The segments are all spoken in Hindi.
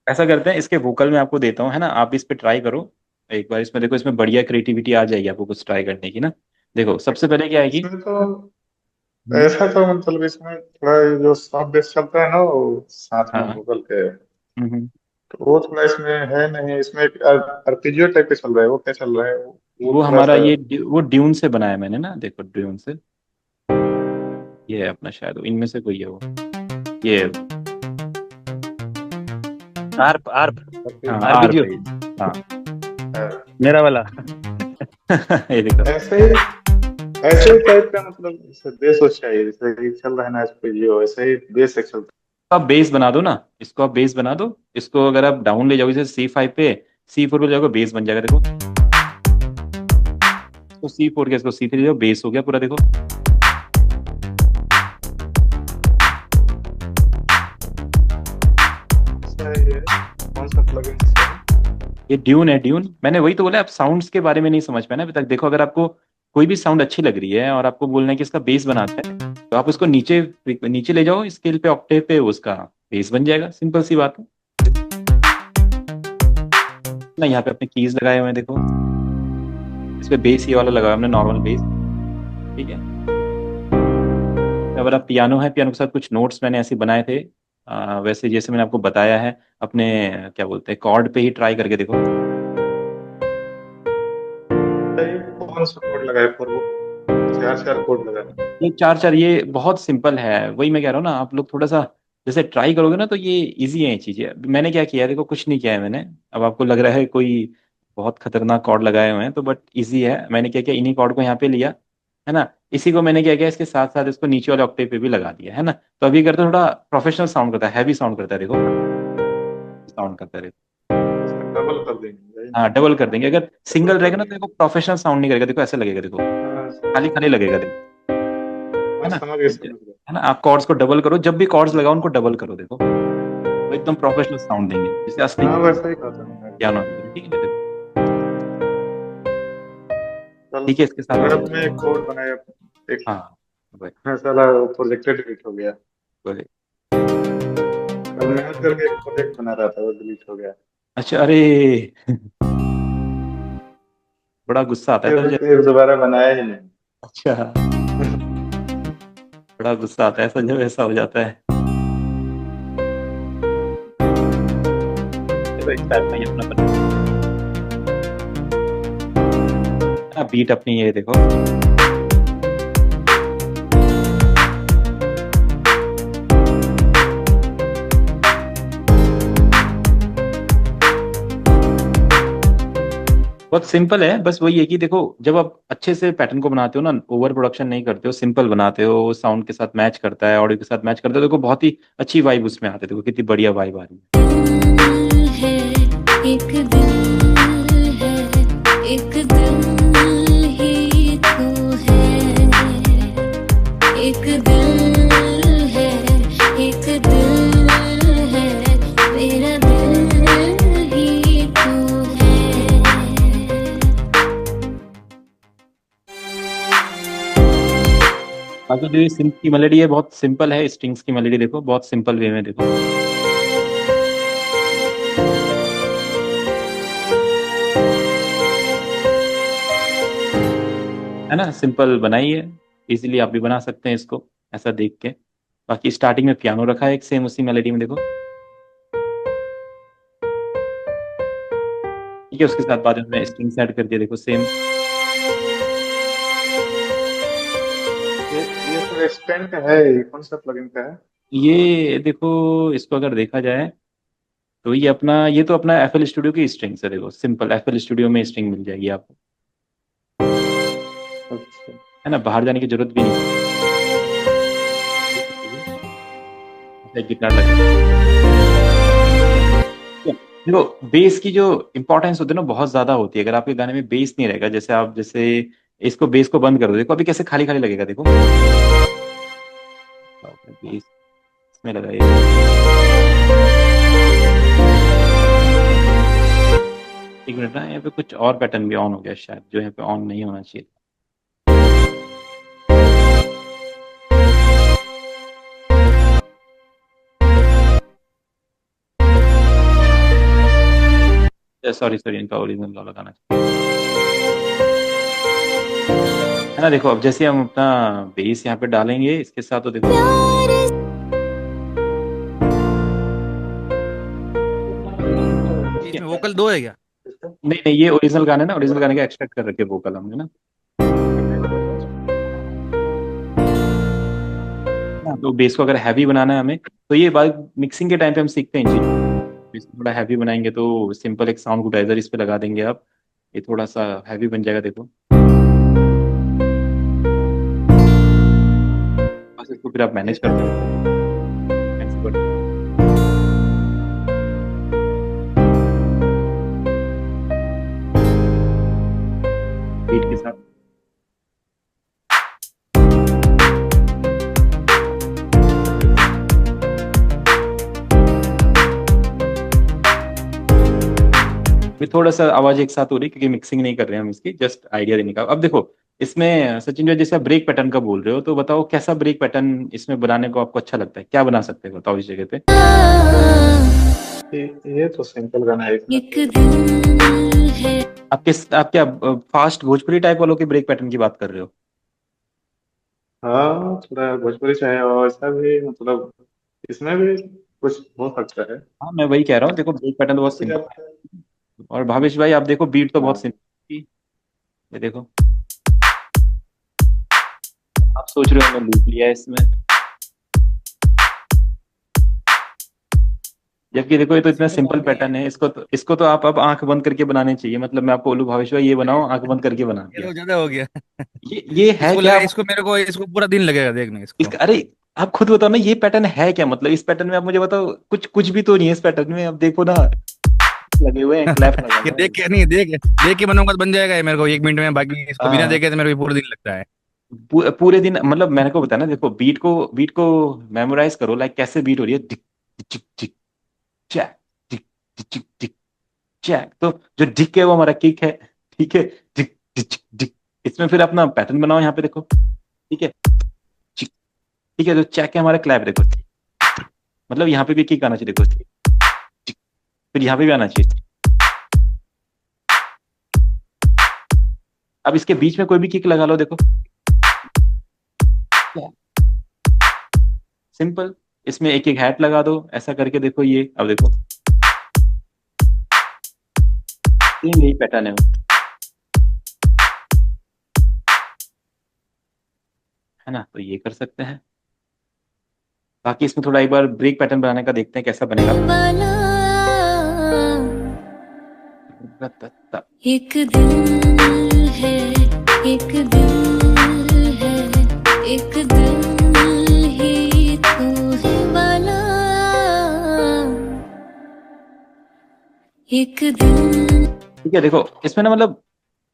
ऐसा करते हैं, इसके वोकल में आपको देता हूँ, है ना, आप इस पे ट्राई करो एक बार। इसमें देखो, इसमें बढ़िया क्रिएटिविटी आ जाएगी आपको कुछ ट्राई करने की ना। देखो सबसे पहले क्या आएगी। इसमें तो हम्म। ऐसा तो मतलब इसमें थोड़ा ये जो सॉफ्ट बेस चलता है ना वो साथ में हाँ। गूगल के, हम्म। तो वो थोड़ा इसमें है नहीं। इसमें एक आर्पेजियो टाइप का चल रहा है, वो क्या चल रहा है वो वो थोड़ा हमारा सा। वो ड्यून से बनाया मैंने ना, देखो ड्यून से। ये है अपना, शायद इनमें से कोई है वो। ये है वो। ARP ARP. हाँ आर आरपीजियो। पे। हाँ। मेरा वाला। ये देखो। ऐसे ही ऐसे ही टाइप का मतलब जैसे बेस हो चाहिए, जैसे ये चल रहा है ना आर्पेजियो, वैसे ही बेस एक चलता तो आप बेस बना दो ना, इसको आप बेस बना दो। इसको अगर आप डाउन ले जाओगे जैसे C5 पे, C4 पे जाओगे बेस बन जाएगा देखो। तो C4 के इसको C3 ले जाओ, बेस हो गया पूरा देखो। है। ऐसा ही है, कौन सा प्लगइन से है? ये ड्यून है, ड्यून। मैंने वही तो बोला, आप साउंड्स के बारे में नहीं समझ पाए ना अभी तक। देखो अगर आपको कोई भी साउंड अच्छी लग रही है और आपको बोलना है कि इसका बेस बनाते हैं, तो आप उसको नीचे नीचे ले जाओ स्केल पे, ऑक्टेव पे, उसका बेस बन जाएगा। सिंपल सी बात है ना। यहाँ पे अपने कीज लगाए हुए हैं देखो। इस पे बेस ये वाला लगाया हमने, नॉर्मल बेस। ठीक है। अगर आप पियानो है, पियानो के साथ कुछ नोट्स मैंने ऐसे बनाए थे। वैसे जैसे मैंने आपको बताया है, अपने क्या बोलते हैं, कॉर्ड पे ही ट्राई करके देखो। ये कौन सा कोड लगाए पर वो चार चार कोड लगाए? ये चार चार, ये बहुत सिंपल है, वही मैं कह रहा हूँ ना। आप लोग थोड़ा सा जैसे ट्राई करोगे ना तो ये इजी है ये चीजें। मैंने क्या किया है देखो, कुछ नहीं किया है मैंने। अब आपको लग रहा है कोई बहुत खतरनाक कॉर्ड लगाए हुए हैं, तो बट इजी है। मैंने क्या किया, इन्हीं कॉर्ड को यहाँ पे लिया, है ना। इसी को मैंने क्या किया, इसके साथ साथ इसको नीचे वाले ऑक्टेव पे भी लगा दिया, है ना। तो अभी करते थोड़ा प्रोफेशनल साउंड करता है, हैवी साउंड करता है देखो। साउंड करता है देखो। इसका डबल कर देंगे भाई। हाँ डबल कर देंगे। अगर डबल सिंगल कर रहेगा ना तो दिए। देखो प्रोफेशनल साउंड नहीं करेगा, देखो ऐसे लगेगा देखो, हाँ, खाली खाली लगेगा देखो, है हाँ, ना। समझ गए समझ गए। है ना, आप कॉर्ड्स को डबल करो, जब भी कॉर्ड्स लगाओ उनको डबल करो देखो, तो एकदम प्रोफेशनल साउंड देंगे जैसे असली हाँ वैसा ही कहता हूँ मैं। पियानो की तरह। ठीक है देखो। कल ठीक है, इसके साथ कल आप। में एक कोड बनाया, एक हाँ वही साला प्रोजेक्टेड डिलीट हो गया। वही। कल मेहनत करके एक प्रोजेक्ट बना रहा था, वो डिलीट हो गया। अच्छा अरे। बड़ा गुस्सा आता है तब फिर दोबारा बनाया ही नहीं। अच्छा, बड़ा गुस्सा आता है ऐसा जब ऐसा हो जाता है। देखो इस टाइप का ही अपना बना है ना, बीट अपनी ये देखो। बहुत सिंपल है, बस वही है कि देखो जब आप अच्छे से पैटर्न को बनाते हो ना, ओवर प्रोडक्शन नहीं करते हो, सिंपल बनाते हो, साउंड के साथ मैच करता है, ऑडियो के साथ मैच करता है, देखो बहुत ही अच्छी वाइब उसमें आती है। देखो कितनी बढ़िया वाइब आ रही है। दिल है, एक दिल है, एक दिल ही तो है। एक दिल है, एक दिल है, मेरा दिल ही तो है। बाकी जो ये सिंप की मेलेडी है बहुत सिंपल है, स्ट्रिंग्स की मेलेडी देखो बहुत सिंपल वे में देखो, है ना। सिंपल बनाई है, इजीली आप भी बना सकते हैं इसको ऐसा देख के। बाकी स्टार्टिंग में पियानो रखा है एक सेम उसी मेलेडी में देखो। ठीक है, उसके साथ बाद में स्ट्रिंग्स ऐड कर दिया देखो सेम। ये सब एक्सटेंट है, ये कौन सा प्लगइन का है? ये देखो, इसको अगर देखा जाए तो ये अपना, ये तो अपना FL स्टूडियो की स्ट्रिंग्स है देखो, सिंपल FL स्टूडियो में स्ट्रिंग मिल जाएगी आपको, अच्छा। है ना। बाहर जाने की जरूरत भी नहीं है, गिटार लगा। देखो बेस की जो इंपॉर्टेंस होती है ना बहुत ज्यादा होती है। अगर आपके गाने में बेस नहीं रहेगा, जैसे आप जैसे इसको बेस को बंद कर दो, देखो अभी कैसे खाली खाली लगेगा देखो। बेस में लगाइए। एक मिनट ना, यहाँ पे कुछ और पैटर्न भी ऑन हो गया शायद, जो यहाँ पे ऑन नहीं होना चाहिए। सॉरी सॉरी, इनका ओरिजिनल वाला गाना है ना। देखो अब जैसे हम अपना बेस यहाँ पे डालेंगे इसके साथ, तो देखो ठीक है। इसमें वोकल दो है क्या? नहीं नहीं, ये ओरिजिनल गाने ना, ओरिजिनल गाने का एक्सट्रैक्ट कर रखे वोकल हमने ना। हाँ, तो बेस को अगर हैवी बनाना है हमें, तो ये बात मिक्सिंग के टाइम पे हम सीखते हैं इन चीज़। बेस को थोड़ा हैवी बनाएंगे तो सिंपल एक साउंड गुडाइजर इस पे लगा देंगे आप, ये थोड़ा सा हैवी बन जाएगा। देखो बस इसको फिर आप मैनेज कर सकते हैं बीट के साथ। फिर थोड़ा सा आवाज एक साथ हो रही है क्योंकि मिक्सिंग नहीं कर रहे हैं हम इसकी, जस्ट आइडिया देने का। अब देखो इसमें सचिन जी, जैसे आप ब्रेक पैटर्न का बोल रहे हो, तो बताओ कैसा ब्रेक पैटर्न इसमें बनाने को आपको अच्छा लगता है, क्या बना सकते हैं बताओ इस जगह पे। ये तो सिंपल गाना है इसमें एक दिल है। आप क्या फास्ट भोजपुरी टाइप वालों के ब्रेक पैटर्न की बात कर रहे हो? हाँ, थोड़ा भोजपुरी चाहे और ऐसा भी मतलब इसमें भी कुछ हो सकता है। हाँ मैं वही कह रहा हूँ, देखो ब्रेक पैटर्न तो बहुत कुछ सिंपल आप- है। और भावेश भाई आप देखो बीट तो बहुत हाँ, सिंपल, ये देखो आप सोच रहे हो मैंने लूप लिया है इसमें, जबकि देखो ये तो इतना सिंपल पैटर्न है, इसको तो आप अब आंख बंद करके बनाने चाहिए। मतलब मैं आपको बोलूं भावेश भाई ये बनाओ, आंख बंद करके बना ये दिया। तो ज्यादा हो गया। ये है इसको क्या लगा, आप? इसको मेरे को इसको पूरा दिन लगेगा देखने इसको। इसका अरे आप खुद बताओ ना, ये पैटर्न है क्या? मतलब इस पैटर्न में आप मुझे बताओ, कुछ कुछ भी तो नहीं है इस पैटर्न में। अब देखो ना, लगे हुए हैं, क्लैप लगा ये हुआ है। देख के नहीं, देख के बनूंगा तो बन जाएगा ये मेरे को 1 मिनट में, बाकी इसको बिना हाँ देखे तो मेरे को पूरा दिन लगता है। पूरे दिन, मतलब मैंने को बताया ना, देखो बीट को मेमोराइज करो, लाइक कैसे बीट हो रही है, टिक टिक टिक चैक, टिक टिक टिक चैक। तो जो डिक है वो हमारा किक है, ठीक है, डिक डिक डिक। इसमें फिर अपना पैटर्न बनाओ यहाँ पे देखो, ठीक है, चिक, ठीक है। जो चैक है हमारा क्लैप देखो, मतलब यहाँ पे भी किक आना चाहिए देखो, चिक, फिर यहाँ पे भी आना चाहिए। अब इसके बीच में कोई भी किक लगा लो, देखो सिंपल। इसमें एक एक हैट लगा दो ऐसा करके, देखो ये अब देखो सेम यही पैटर्न है ना। तो ये कर सकते हैं। बाकी इसमें थोड़ा एक बार ब्रेक पैटर्न बनाने का देखते हैं कैसा बनेगा। वाला एक दिल है, एक दिल है, एक दिल ही तो है वाला, एक दिल। ठीक है, देखो इसमें ना मतलब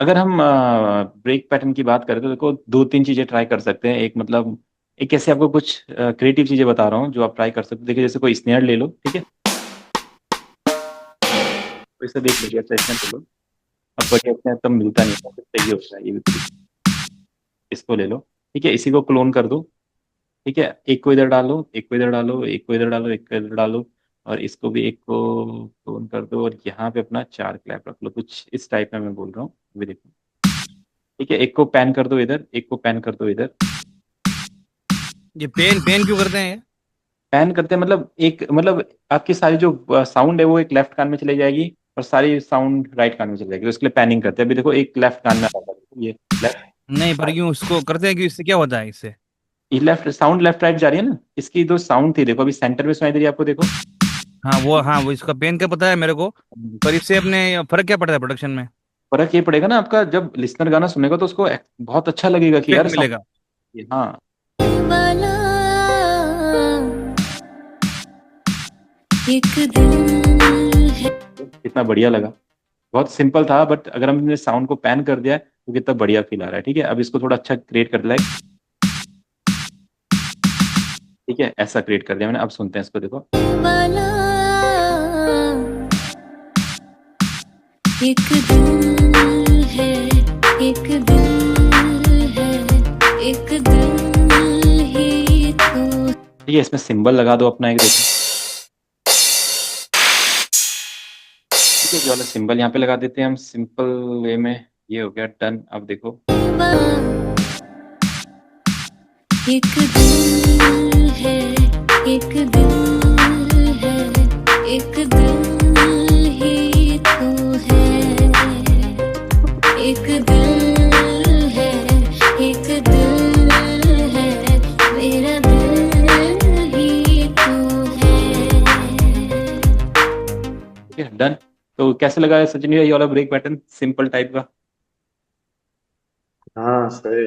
अगर हम ब्रेक पैटर्न की बात करें तो देखो दो तीन चीजें ट्राई कर सकते हैं। एक मतलब एक ऐसे आपको कुछ क्रिएटिव चीजें बता रहा हूँ जो आप ट्राई कर सकते हो। देखिए जैसे कोई स्नेयर ले लो, ठीक है, तो इसे देख लीजिए, अच्छा स्नेयर ले लो। अब बढ़िया स्नेयर तब मिलता नहीं है, सही होता है ये भी। इसको ले लो, ठीक है, इसी को क्लोन कर दो, ठीक है। एक को इधर डालो, एक को इधर डालो, एक को इधर डालो, एक को इधर डालो, और इसको भी एक को क्लोन कर दो, और यहाँ पे अपना चार क्लैप रख लो, कुछ इस टाइप में मैं बोल रहा हूँ, अभी देखो, ठीक है। एक को पैन कर दो इधर, एक को पैन कर दो इधर। ये पेन पेन क्यों करते हैं ये? पैन करते हैं मतलब एक, मतलब आपकी सारी जो साउंड है वो एक लेफ्ट कान में चली जाएगी और सारी साउंड राइट कान में चली जाएगी, तो इसके लिए पैनिंग करते हैं। अभी देखो एक लेफ्ट कान में आ रहा है, ये लेफ्ट, नहीं, पर क्यों इसको करते हैं, कि इससे क्या होता है इससे? ये लेफ्ट साउंड लेफ्ट राइट जा रही है ना, इसकी जो साउंड थी देखो अभी सेंटर में सुनाई दे रही है आपको, देखो। हाँ वो इसका पेन का पता है मेरे को, पर इससे अपने फर्क क्या पड़ता है प्रोडक्शन में? फर्क ये पड़ेगा ना, आपका जब लिसनर गाना सुनेगा तो उसको बहुत अच्छा लगेगा कि इफेक्ट यार मिलेगा। साउंड, हाँ वाला एक दिल है। कितना बढ़िया लगा। बहुत सिंपल था, बट अगर हमने साउंड को पैन कर दिया है तो कितना बढ़िया फील आ रहा है। ठीक है, अब इसको थोड़ा अच्छा क्रिएट कर दिया है, ठीक है, ऐसा क्रिएट कर दिया मैंने। अब सुनते हैं इसको, देखो वाला एक दिल है, एक दिल है, एक दिल ही तो। ठीक है, इसमें सिंबल लगा दो अपना एक, देखो ठीक है, ये वाला सिंबल यहाँ पे लगा देते हैं हम सिंपल वे में। ये हो गया डन। अब देखो एक दिल है, एक दिल है, एक दिल ही तो है, एक दिल है, एक दिल है, मेरा दिल ही तो है। ठीक है डन। तो कैसे लगा है सचिन भैया ये वाला ब्रेक पैटर्न सिंपल टाइप का? हाँ सही है।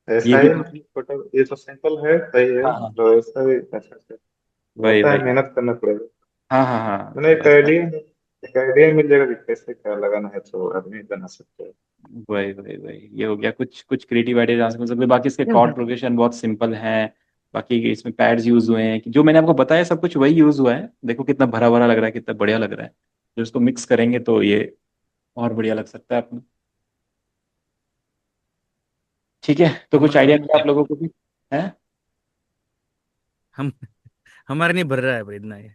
ये ऐसा भी ही तो। मतलब छोटा, ये तो सिंपल है, सही है, हाँ हाँ, मतलब ऐसा भी अच्छा से वही होता है, वही। मेहनत करना पड़ेगा। हाँ हाँ हाँ, मैंने थोड़ा सा। एक आइडिया मिल जाएगा कि कैसे क्या लगाना है, तो आदमी बना सकते हैं। वही वही वही, ये हो गया कुछ कुछ क्रिएटिव आइडिया जहाँ से मिल सकते हैं। बाकी इसके कॉर्ड प्रोग्रेशन बहुत सिंपल है। बाकी इसमें पैड्स यूज हुए हैं, कि जो मैंने आपको बताया सब कुछ वही यूज हुआ है। देखो कितना भरा भरा लग रहा है, कितना बढ़िया लग रहा है। जो इसको मिक्स करेंगे तो ये और बढ़िया लग सकता है अपने। ठीक है, तो कुछ हमारे आइडिया मिला आप लोगों को भी है? हम हमारे नहीं भर रहा है भाई इतना ये।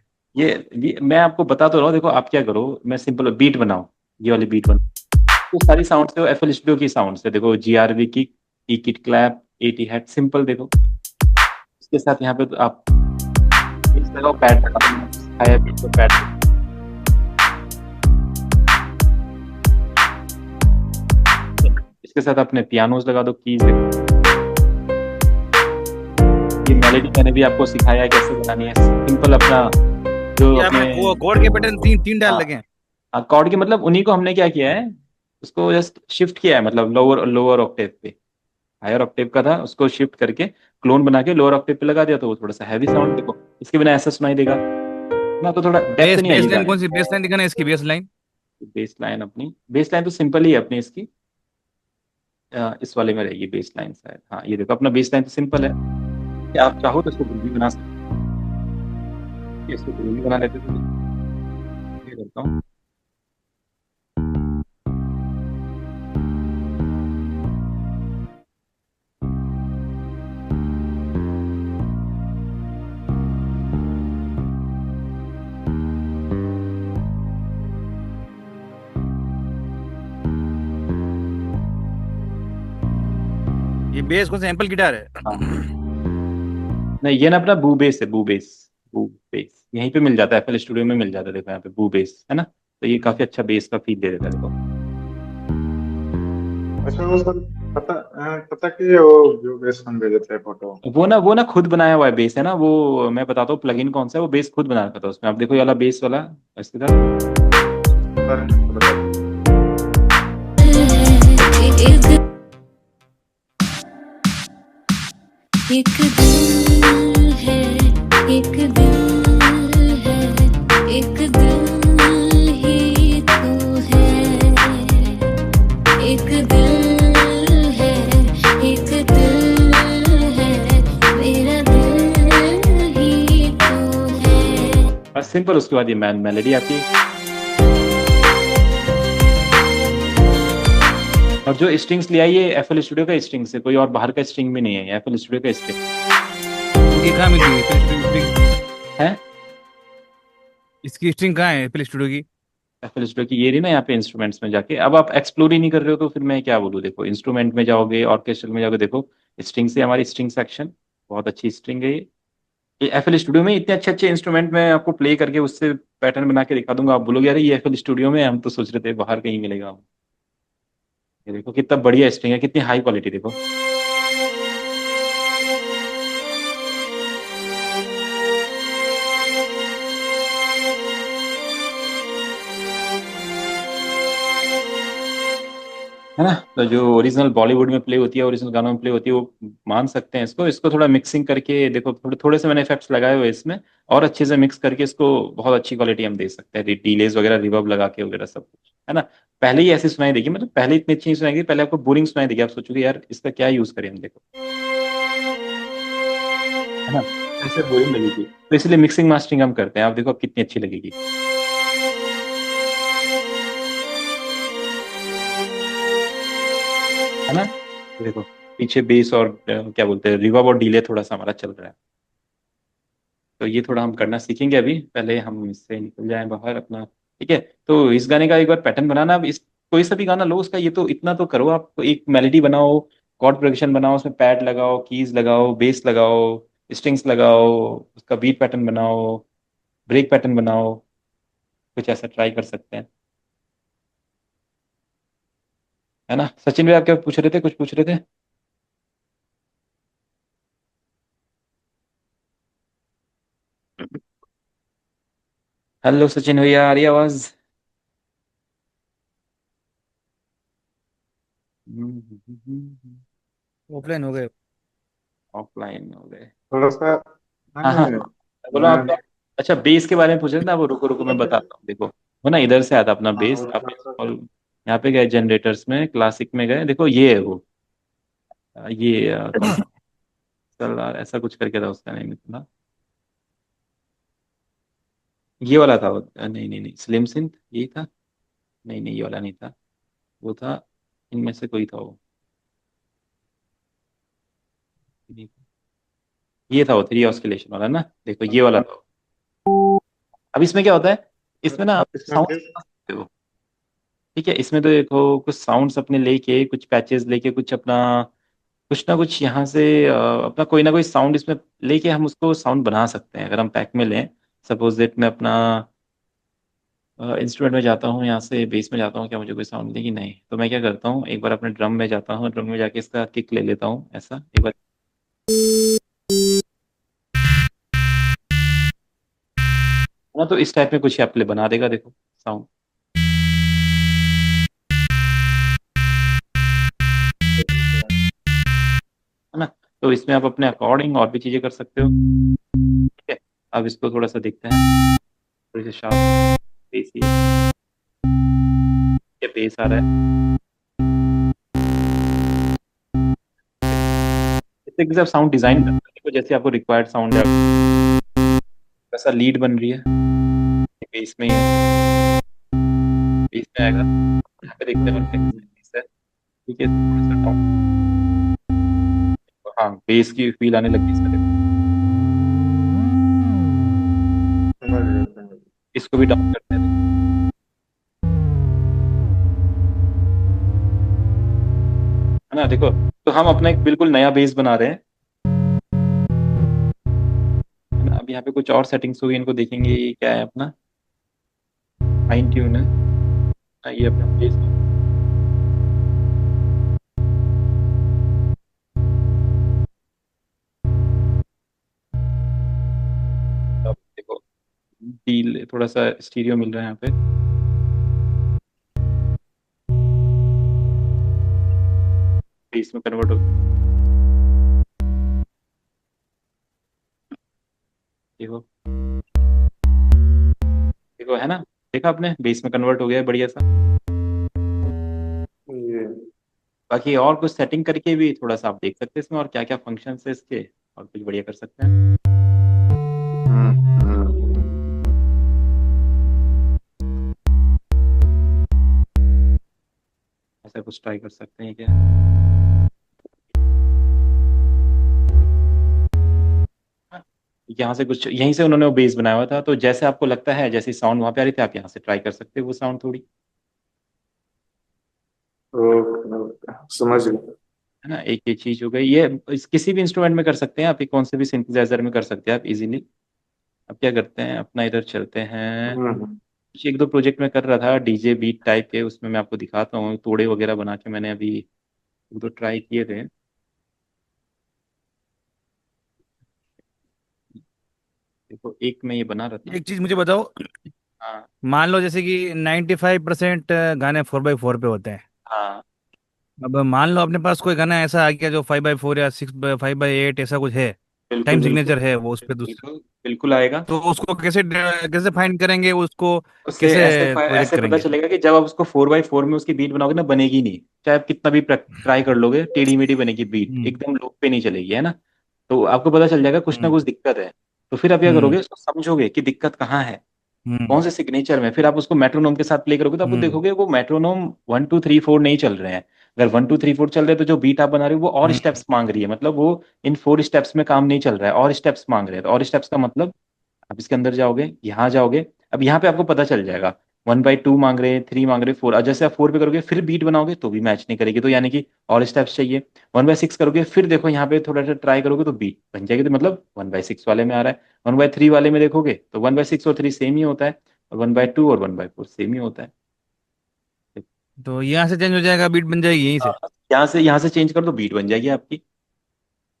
ये मैं आपको बता तो रहा हूँ। देखो आप क्या करो, मैं सिंपल बीट बनाओ। ये वाली बीट बनाओ। तो सारी साउंड है एफ एल स्टूडियो की साउंड है। देखो GRV की, ई kit clap, AT hat, simple. देखो इसके साथ यहाँ पे तो आप इस लगाओ, पैड लगाओ, सिखाया बीट को पैड। इसके साथ अपने पियानोज लगा दो, कीज। ये मेलोडी मैंने भी आपको सिखाया है कैसे बनानी है, सिंपल अपना जो ये अपने। आपने कोड के पैटर्न तीन तीन डाल लगे हैं। हाँ, कॉर्ड की मतलब उन्हीं को हमने क्या किया है, उसको जस्ट शिफ्ट किया है, मतलब लोअर लोअर ऑक्टेव पे। हायर ऑक्टेव का था, उसको शिफ्ट करके क्लोन बना के लोअर ऑक्टेव पे लगा दिया, तो वो थोड़ा सा हैवी साउंड देखो इसके बिना ऐसा सुनाई देगा ना, तो थोड़ा डेप्थ बेस नहीं बेस आएगी लाइन गाने कौन सी बेस लाइन दिखाना है इसकी बेस लाइन? में। बेस लाइन तो सिंपल ही है अपनी इसकी। इस वाले में रहेगी बेस लाइन शायद। हाँ ये देखो अपना बेस लाइन तो सिंपल है। कि आप चाहो तो इसको ग्रूवी बना सकते हो, इसको ग्रूवी बना लेते तो ये करता हूँ। ये बेस कौन सा एम्पल गिटार है? हाँ नहीं, ये ना अपना बू बेस है, बू बेस। बू बेस यहीं पे मिल जाता है, FL स्टूडियो में मिल जाता है। देखो यहाँ पे बू बेस है ना, तो ये काफी अच्छा बेस का फील दे देता है। देखो अच्छा वो सर, पता कि वो जो बेस हम भेजे थे फोटो, वो ना खुद बनाया हुआ है बेस है ना वो। मैं बताता हूँ प्लगइन कौन सा है, वो बेस खुद बना रखा था उसमें। आप देखो ये वाला बेस वाला इसके साथ। सर तो बता दीजिए। एक दिल है, एक दिल है, एक दिल ही तो है, एक दिल है, एक दिल है, मेरा दिल ही तो है। बस सिंपल, उसके बाद ये मेलोडी आती है। और जो स्ट्रिंग्स लिया है ये FL स्टूडियो का स्ट्रिंग्स है, कोई और बाहर का स्ट्रिंग भी नहीं है, ये FL स्टूडियो का स्ट्रिंग ये कहाँ मिलती है स्ट्रिंग? है। इसकी स्ट्रिंग कहाँ है प्ले स्टूडियो की? FL स्टूडियो की ये रही ना यहाँ पे इंस्ट्रूमेंट्स में जाके। अब आप एक्सप्लोर ही नहीं कर रहे हो तो फिर मैं क्या बोलूँ। देखो इंस्ट्रूमेंट में जाओगे, ऑर्केस्ट्रल में जाओगे, देखो स्ट्रिंग से हमारी स्ट्रिंग सेक्शन बहुत अच्छी स्ट्रिंग है ये FL स्टूडियो में इतने अच्छे अच्छे इंस्ट्रूमेंट में आपको प्ले करके उससे पैटर्न बना के दिखा दूंगा। आप बोलोगे अरे ये FL स्टूडियो में है, हम तो सोच रहे थे बाहर कहीं मिलेगा। ये देखो कितना बढ़िया स्ट्रिंग है, कितनी हाई क्वालिटी देखो। है ना, तो जो ओरिजिनल बॉलीवुड में प्ले होती है, ओरिजिनल गानों में प्ले होती है, वो मान सकते हैं इसको। इसको थोड़ा मिक्सिंग करके देखो, थोड़े थोड़े से मैंने इफेक्ट्स लगाए हुए इसमें, और अच्छे से मिक्स करके इसको बहुत अच्छी क्वालिटी हम दे सकते हैं। डीलेज वगैरह, रिवर्ब लगा के वगैरह सब कुछ, है ना। पहले ही ऐसी सुनाई देगी, मतलब पहले इतनी अच्छी नहीं सुनाई देगी, पहले आपको बोरिंग सुनाई देगी। आप सोचोगे यार इसका क्या यूज करें हम, देखो है ना, ऐसे बोरिंग लगेगी। तो इसलिए मिक्सिंग मास्टरिंग हम करते हैं। आप देखो अब कितनी अच्छी लगेगी, है ना। देखो पीछे बेस और क्या बोलते हैं, रिवर्ब और डीले थोड़ा सा हमारा चल रहा है। तो ये थोड़ा हम करना सीखेंगे अभी, पहले हम इससे निकल जाएं बाहर अपना ठीक है, तो इस गाने का एक बार पैटर्न बनाना। अब इस कोई सा भी गाना लो, उसका ये तो इतना तो करो, आप एक मेलोडी बनाओ, कॉर्ड प्रोग्रेशन बनाओ, उसमें पैड लगाओ, कीज लगाओ, बेस लगाओ, स्ट्रिंग्स लगाओ, उसका बीट पैटर्न बनाओ, ब्रेक पैटर्न बनाओ। कुछ ऐसा ट्राई कर सकते हैं, है ना। सचिन भाई आप क्या पूछ रहे थे, कुछ पूछ रहे थे? हेलो सचिन भैया, आ रही है आवाज? ऑफलाइन हो गए। ऑफलाइन हो गए। थोड़ा सा। हाँ नहीं हाँ, नहीं। बोलो आप। मैं अच्छा, बेस के बारे में पूछ रहे थे ना, वो रुको रुको मैं बताता हूँ, देखो। वो ना इधर से आता अपना हाँ बेस, वो आप थोड़ा सा। और यहाँ पे गए जनरेटर्स में, क्लासिक में गए, देखो ये है वो। ये कौन सा, ऐसा कुछ करके था उसका नेम इतना। ये वाला था वो, नहीं नहीं नहीं, स्लिम सिंथ यही था। नहीं नहीं, ये वाला नहीं था, वो था, इनमें से कोई था वो। ये था वो थ्री ऑस्किलेशन वाला ना, देखो ये वाला था। अब इसमें क्या होता है, इसमें ना आप इसमें साउंड बेस। बना सकते हो। ठीक है, इसमें तो देखो कुछ साउंड्स अपने लेके, कुछ पैचेस लेके, कुछ अपना, कुछ ना कुछ यहाँ से अपना कोई ना कोई साउंड इसमें लेके हम उसको साउंड बना सकते हैं, अगर हम पैक में लें। सपोज दैट मैं अपना इंस्ट्रूमेंट में जाता हूँ, यहाँ से बेस में जाता हूँ, क्या मुझे कोई साउंड मिलेगी? नहीं। तो मैं क्या करता हूँ, एक बार अपने ड्रम में जाता हूँ, ड्रम में जाके इसका किक ले लेता हूँ, ऐसा एक बार ना, तो इस टाइप में कुछ आपके लिए बना देगा, देखो साउंड, है ना। तो इसमें आप अपने अकॉर्डिंग और भी चीजें कर सकते हो। ठीक है, अब इसको थोड़ा सा देखते हैं, थोड़ी सी शार्प बेस, ये बेस आ रहा है। इस तरीके से आप साउंड डिजाइन कर सकते हो, जैसे आपको रिक्वायर्ड साउंड है, वैसा लीड बन रही है, बेस में ही है, बेस में आएगा। यहाँ पे देखते हैं और क्या बेस है। ठीक है, थोड़ा सा हाँ, बेस की फील आने लगी इसमें, देखो। समझ गया समझ गया। इसको भी डाउन करते हैं, देखो, है ना, देखो। तो हम अपना एक बिल्कुल नया बेस बना रहे हैं, है ना। अब यहाँ पे कुछ और सेटिंग्स होगी, इनको देखेंगे, ये क्या है अपना, फाइन ट्यून है। ये अपना बेस, देखो, डील थोड़ा सा स्टीरियो मिल रहा है यहाँ पे, बेस में कन्वर्ट हो, देखो, देखो, है ना। देखा आपने, बेस में कन्वर्ट हो गया है बढ़िया सा। ये बाकी और कुछ सेटिंग करके भी थोड़ा सा आप देख सकते हैं इसमें, और क्या क्या फंक्शन है इसके, और कुछ बढ़िया कर सकते हैं। हम्म। ऐसा कुछ ट्राई कर सकते हैं क्या? हाँ, यहाँ से कुछ, यहीं से उन्होंने वो बेस बनाया हुआ था, तो जैसे आपको लगता है, जैसी साउंड वहां पे आ रही थी, आप यहाँ से ट्राई कर सकते हो वो साउंड थोड़ी, ओके ओके समझ गया। है ना। एक ये चीज हो गई, ये किसी भी इंस्ट्रूमेंट में कर सकते हैं आप, ये कौन से भी सिंथेसाइजर में कर सकते हैं आप इजीली। अब क्या करते हैं, अपना इधर चलते हैं। हम्म। कुछ एक दो प्रोजेक्ट में कर रहा था डीजे बीट टाइप के, उसमें मैं आपको दिखाता हूँ, तोड़े वगैरह बना के मैंने अभी एक दो ट्राई किए थे। देखो, एक में ये बना रहा था। एक चीज मुझे बताओ, हाँ मान लो जैसे कि 95% गाने 4x4 पे होते हैं। हाँ, अब मान लो अपने पास कोई गाना ऐसा आ गया जो 5x4 या 5x8 ऐसा कुछ है, बिल्कुल टाइम बिल्कुल सिग्नेचर है वो उस पे दूसरा, बिल्कुल बिल्कुल आएगा। तो उसको कैसे कैसे फाइंड करेंगे उसको, उससे कैसे प्रोजेक्ट ऐसे पता करेंगे? चलेगा कि जब आप उसको 4x4 में उसकी बीट बनाओगे ना, बनेगी नहीं, चाहे आप कितना भी ट्राई कर लोगे, टेढ़ी मेढ़ी बनेगी बीट, हम्म। एकदम लूप पे नहीं चलेगी, है ना। तो आपको पता चल जाएगा कुछ ना हम्म। कुछ दिक्कत है। तो फिर आप क्या हम्म। करोगे, उसको समझोगे कि दिक्कत कहाँ है, हम्म। कौन से सिग्नेचर में, फिर आप उसको मेट्रोनोम के साथ प्ले करोगे, तो आपको हम्म। देखोगे वो मेट्रोनोम 1 2 3 4 नहीं चल रहे हैं। अगर 1 2 3 4 चल रहे हैं, तो जो बीट आप बना रहे हो वो और हम्म। स्टेप्स मांग रही है, मतलब वो इन 4 स्टेप्स में काम नहीं चल रहा है, और स्टेप्स मांग रहे हैं। तो और स्टेप्स का मतलब, आप इसके अंदर जाओगे, यहाँ जाओगे, अब यहाँ पे आपको पता चल जाएगा 1/2 मांग रहे हैं, 3 मांग रहे हैं, 4। और जैसे आप 4 पे करोगे फिर बीट बनाओगे तो भी मैच नहीं करेगी, तो यानी कि और स्टेप्स चाहिए। 1/6 करोगे फिर देखो यहाँ पे थोड़ा सा ट्राई करोगे तो बीट बन जाएगी, तो मतलब 1/6 वाले में आ रहा है। 1/3 वाले में देखोगे तो 1/6 और 3 सेम ही होता है, और 1/2 और 1/4 सेम ही होता है। तो यहाँ से चेंज हो जाएगा, बीट बन जाएगी यहीं से। यहाँ से चेंज कर दो बीट बन जाएगी आपकी।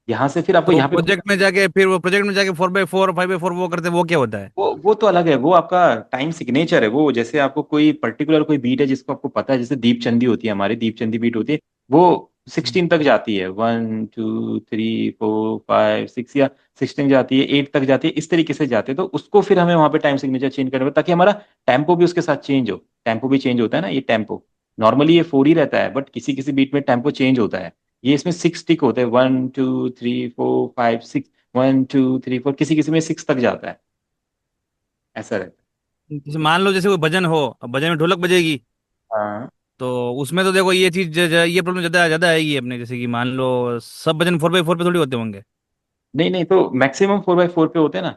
यहाँ से फिर आपको तो यहाँ पे प्रोजेक्ट में जाके, फिर वो प्रोजेक्ट में जाके 4/4 5/4 वो करते हैं, वो क्या होता है? वो तो अलग है, वो आपका टाइम सिग्नेचर है। वो जैसे आपको कोई पर्टिकुलर कोई बीट है जिसको आपको पता है, जैसे दीप चंदी होती है, हमारी दीप चंदी बीट होती है, वो 16 तक जाती है, 1 2 3 4 5 6, या 16 जाती है, 8 तक जाती है, इस तरीके से जाते हैं। तो उसको फिर हमें वहां पे टाइम सिग्नेचर चेंज करना पड़ता है, ताकि हमारा टेम्पो भी उसके साथ चेंज हो। टेम्पो भी चेंज होता है ना, ये टेम्पो नॉर्मली ये 4 ही रहता है, बट किसी किसी बीट में टेम्पो चेंज होता है। ये इसमें 6 टिक होते हैं, 1 2 3 4 5 6, 1 2 3 4, किसी किसी में 6 तक जाता है, ऐसा रहता जैसे मान लो जैसे कोई भजन हो, अब भजन में ढोलक बजेगी, है। हाँ। तो उसमें तो देखो ये चीज ये प्रॉब्लम ज्यादा ज्यादा आएगी अपने, जैसे कि मान लो सब भजन 4/4 पे थोड़ी होते होंगे। नहीं नहीं, तो मैक्सिमम 4/4 पे होते हैं ना।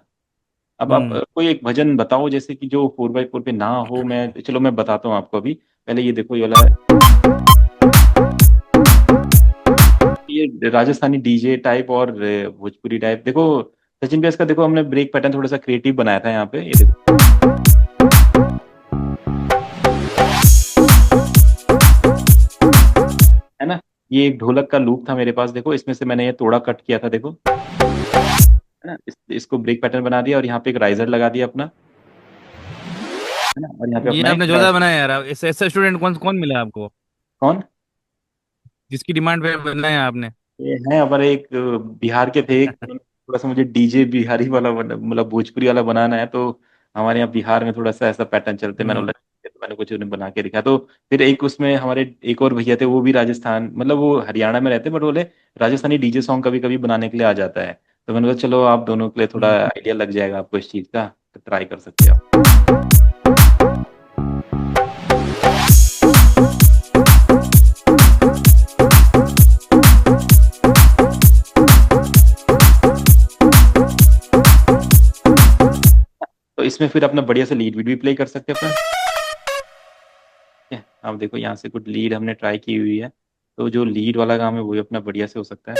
अब आप हम्म। कोई एक भजन बताओ जैसे कि जो 4/4 पे ना हो। मैं चलो मैं बताता हूँ आपको अभी। पहले ये देखो, ये वाला है, ये राजस्थानी डीजे टाइप और भोजपुरी टाइप। देखो सचिन भैया, इसका देखो हमने ब्रेक पैटर्न थोड़ा सा क्रिएटिव बनाया था यहाँ पे, ये देखो, है ना। ये एक ढोलक का लूप था मेरे पास, देखो इसमें से मैंने ये तोड़ा कट किया था, देखो, है ना। इसको ब्रेक पैटर्न बना दिया, और यहाँ पे एक राइजर लगा दिया अपना, है ना, और यहाँ पे ये अपना एक आपने जोरदार बनाया यार। ऐसे ऐसा स्टूडेंट कौन कौन मिला आपको कौन। जिसकी डिमांड पे बनाया आपने? ये है हमारे एक बिहार के थे, एक उन्होंने थोड़ा सा मुझे डीजे बिहारी वाला मतलब भोजपुरी वाला बनाना है, तो हमारे यहाँ बिहार में थोड़ा सा ऐसा पैटर्न चलते हैं। मैंने हम्म। बोला ठीक है, तो मैंने कुछ उन्हें बना के दिखा। तो फिर एक उसमें हमारे एक और भैया थे, वो भी राजस्थान, मतलब वो हरियाणा में रहते, बट बोले राजस्थानी डीजे सॉन्ग कभी कभी बनाने के लिए आ जाता है। तो मैंने कहा चलो आप दोनों के लिए थोड़ा हम्म। आइडिया लग जाएगा आपको इस चीज़ का, तो ट्राई कर सकते हो आप। तो इसमें फिर अपना बढ़िया से लीड वीड भी प्ले कर सकते हैं अपना। ठीक है, अब देखो यहाँ से कुछ लीड हमने ट्राई की हुई है, तो जो लीड वाला काम है वो भी अपना बढ़िया से हो सकता है।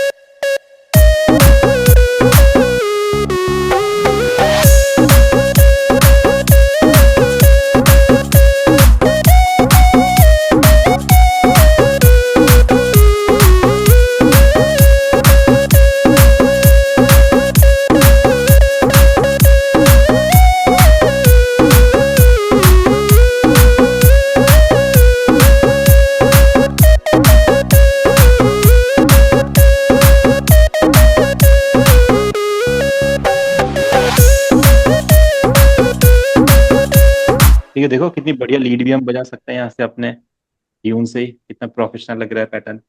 ठीक है, देखो कितनी बढ़िया लीड भी हम बजा सकते हैं यहाँ से अपने ट्यून से ही, कितना प्रोफेशनल लग रहा है पैटर्न।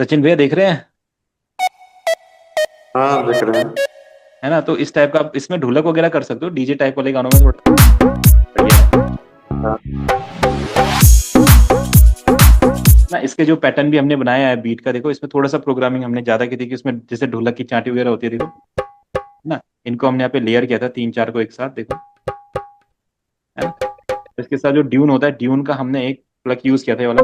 सचिन भैया देख रहे हैं, हाँ देख रहे हैं। है ना। तो इस टाइप का आप इसमें ढोलक वगैरह कर सकते हो, डीजे टाइप वाले गानों में थोड़ा बढ़िया है हाँ ना। इसके जो पैटर्न भी हमने बनाया है बीट का, देखो इसमें थोड़ा सा प्रोग्रामिंग हमने ज्यादा की थी, कि इसमें जैसे ढोलक की चांटी वगैरह होती है, देखो, है ना। इनको हमने यहाँ पे लेयर किया था 3 4 को एक साथ, देखो, है ना। इसके साथ जो ड्यून होता है, ड्यून का हमने एक प्लग यूज किया था, ये वाला,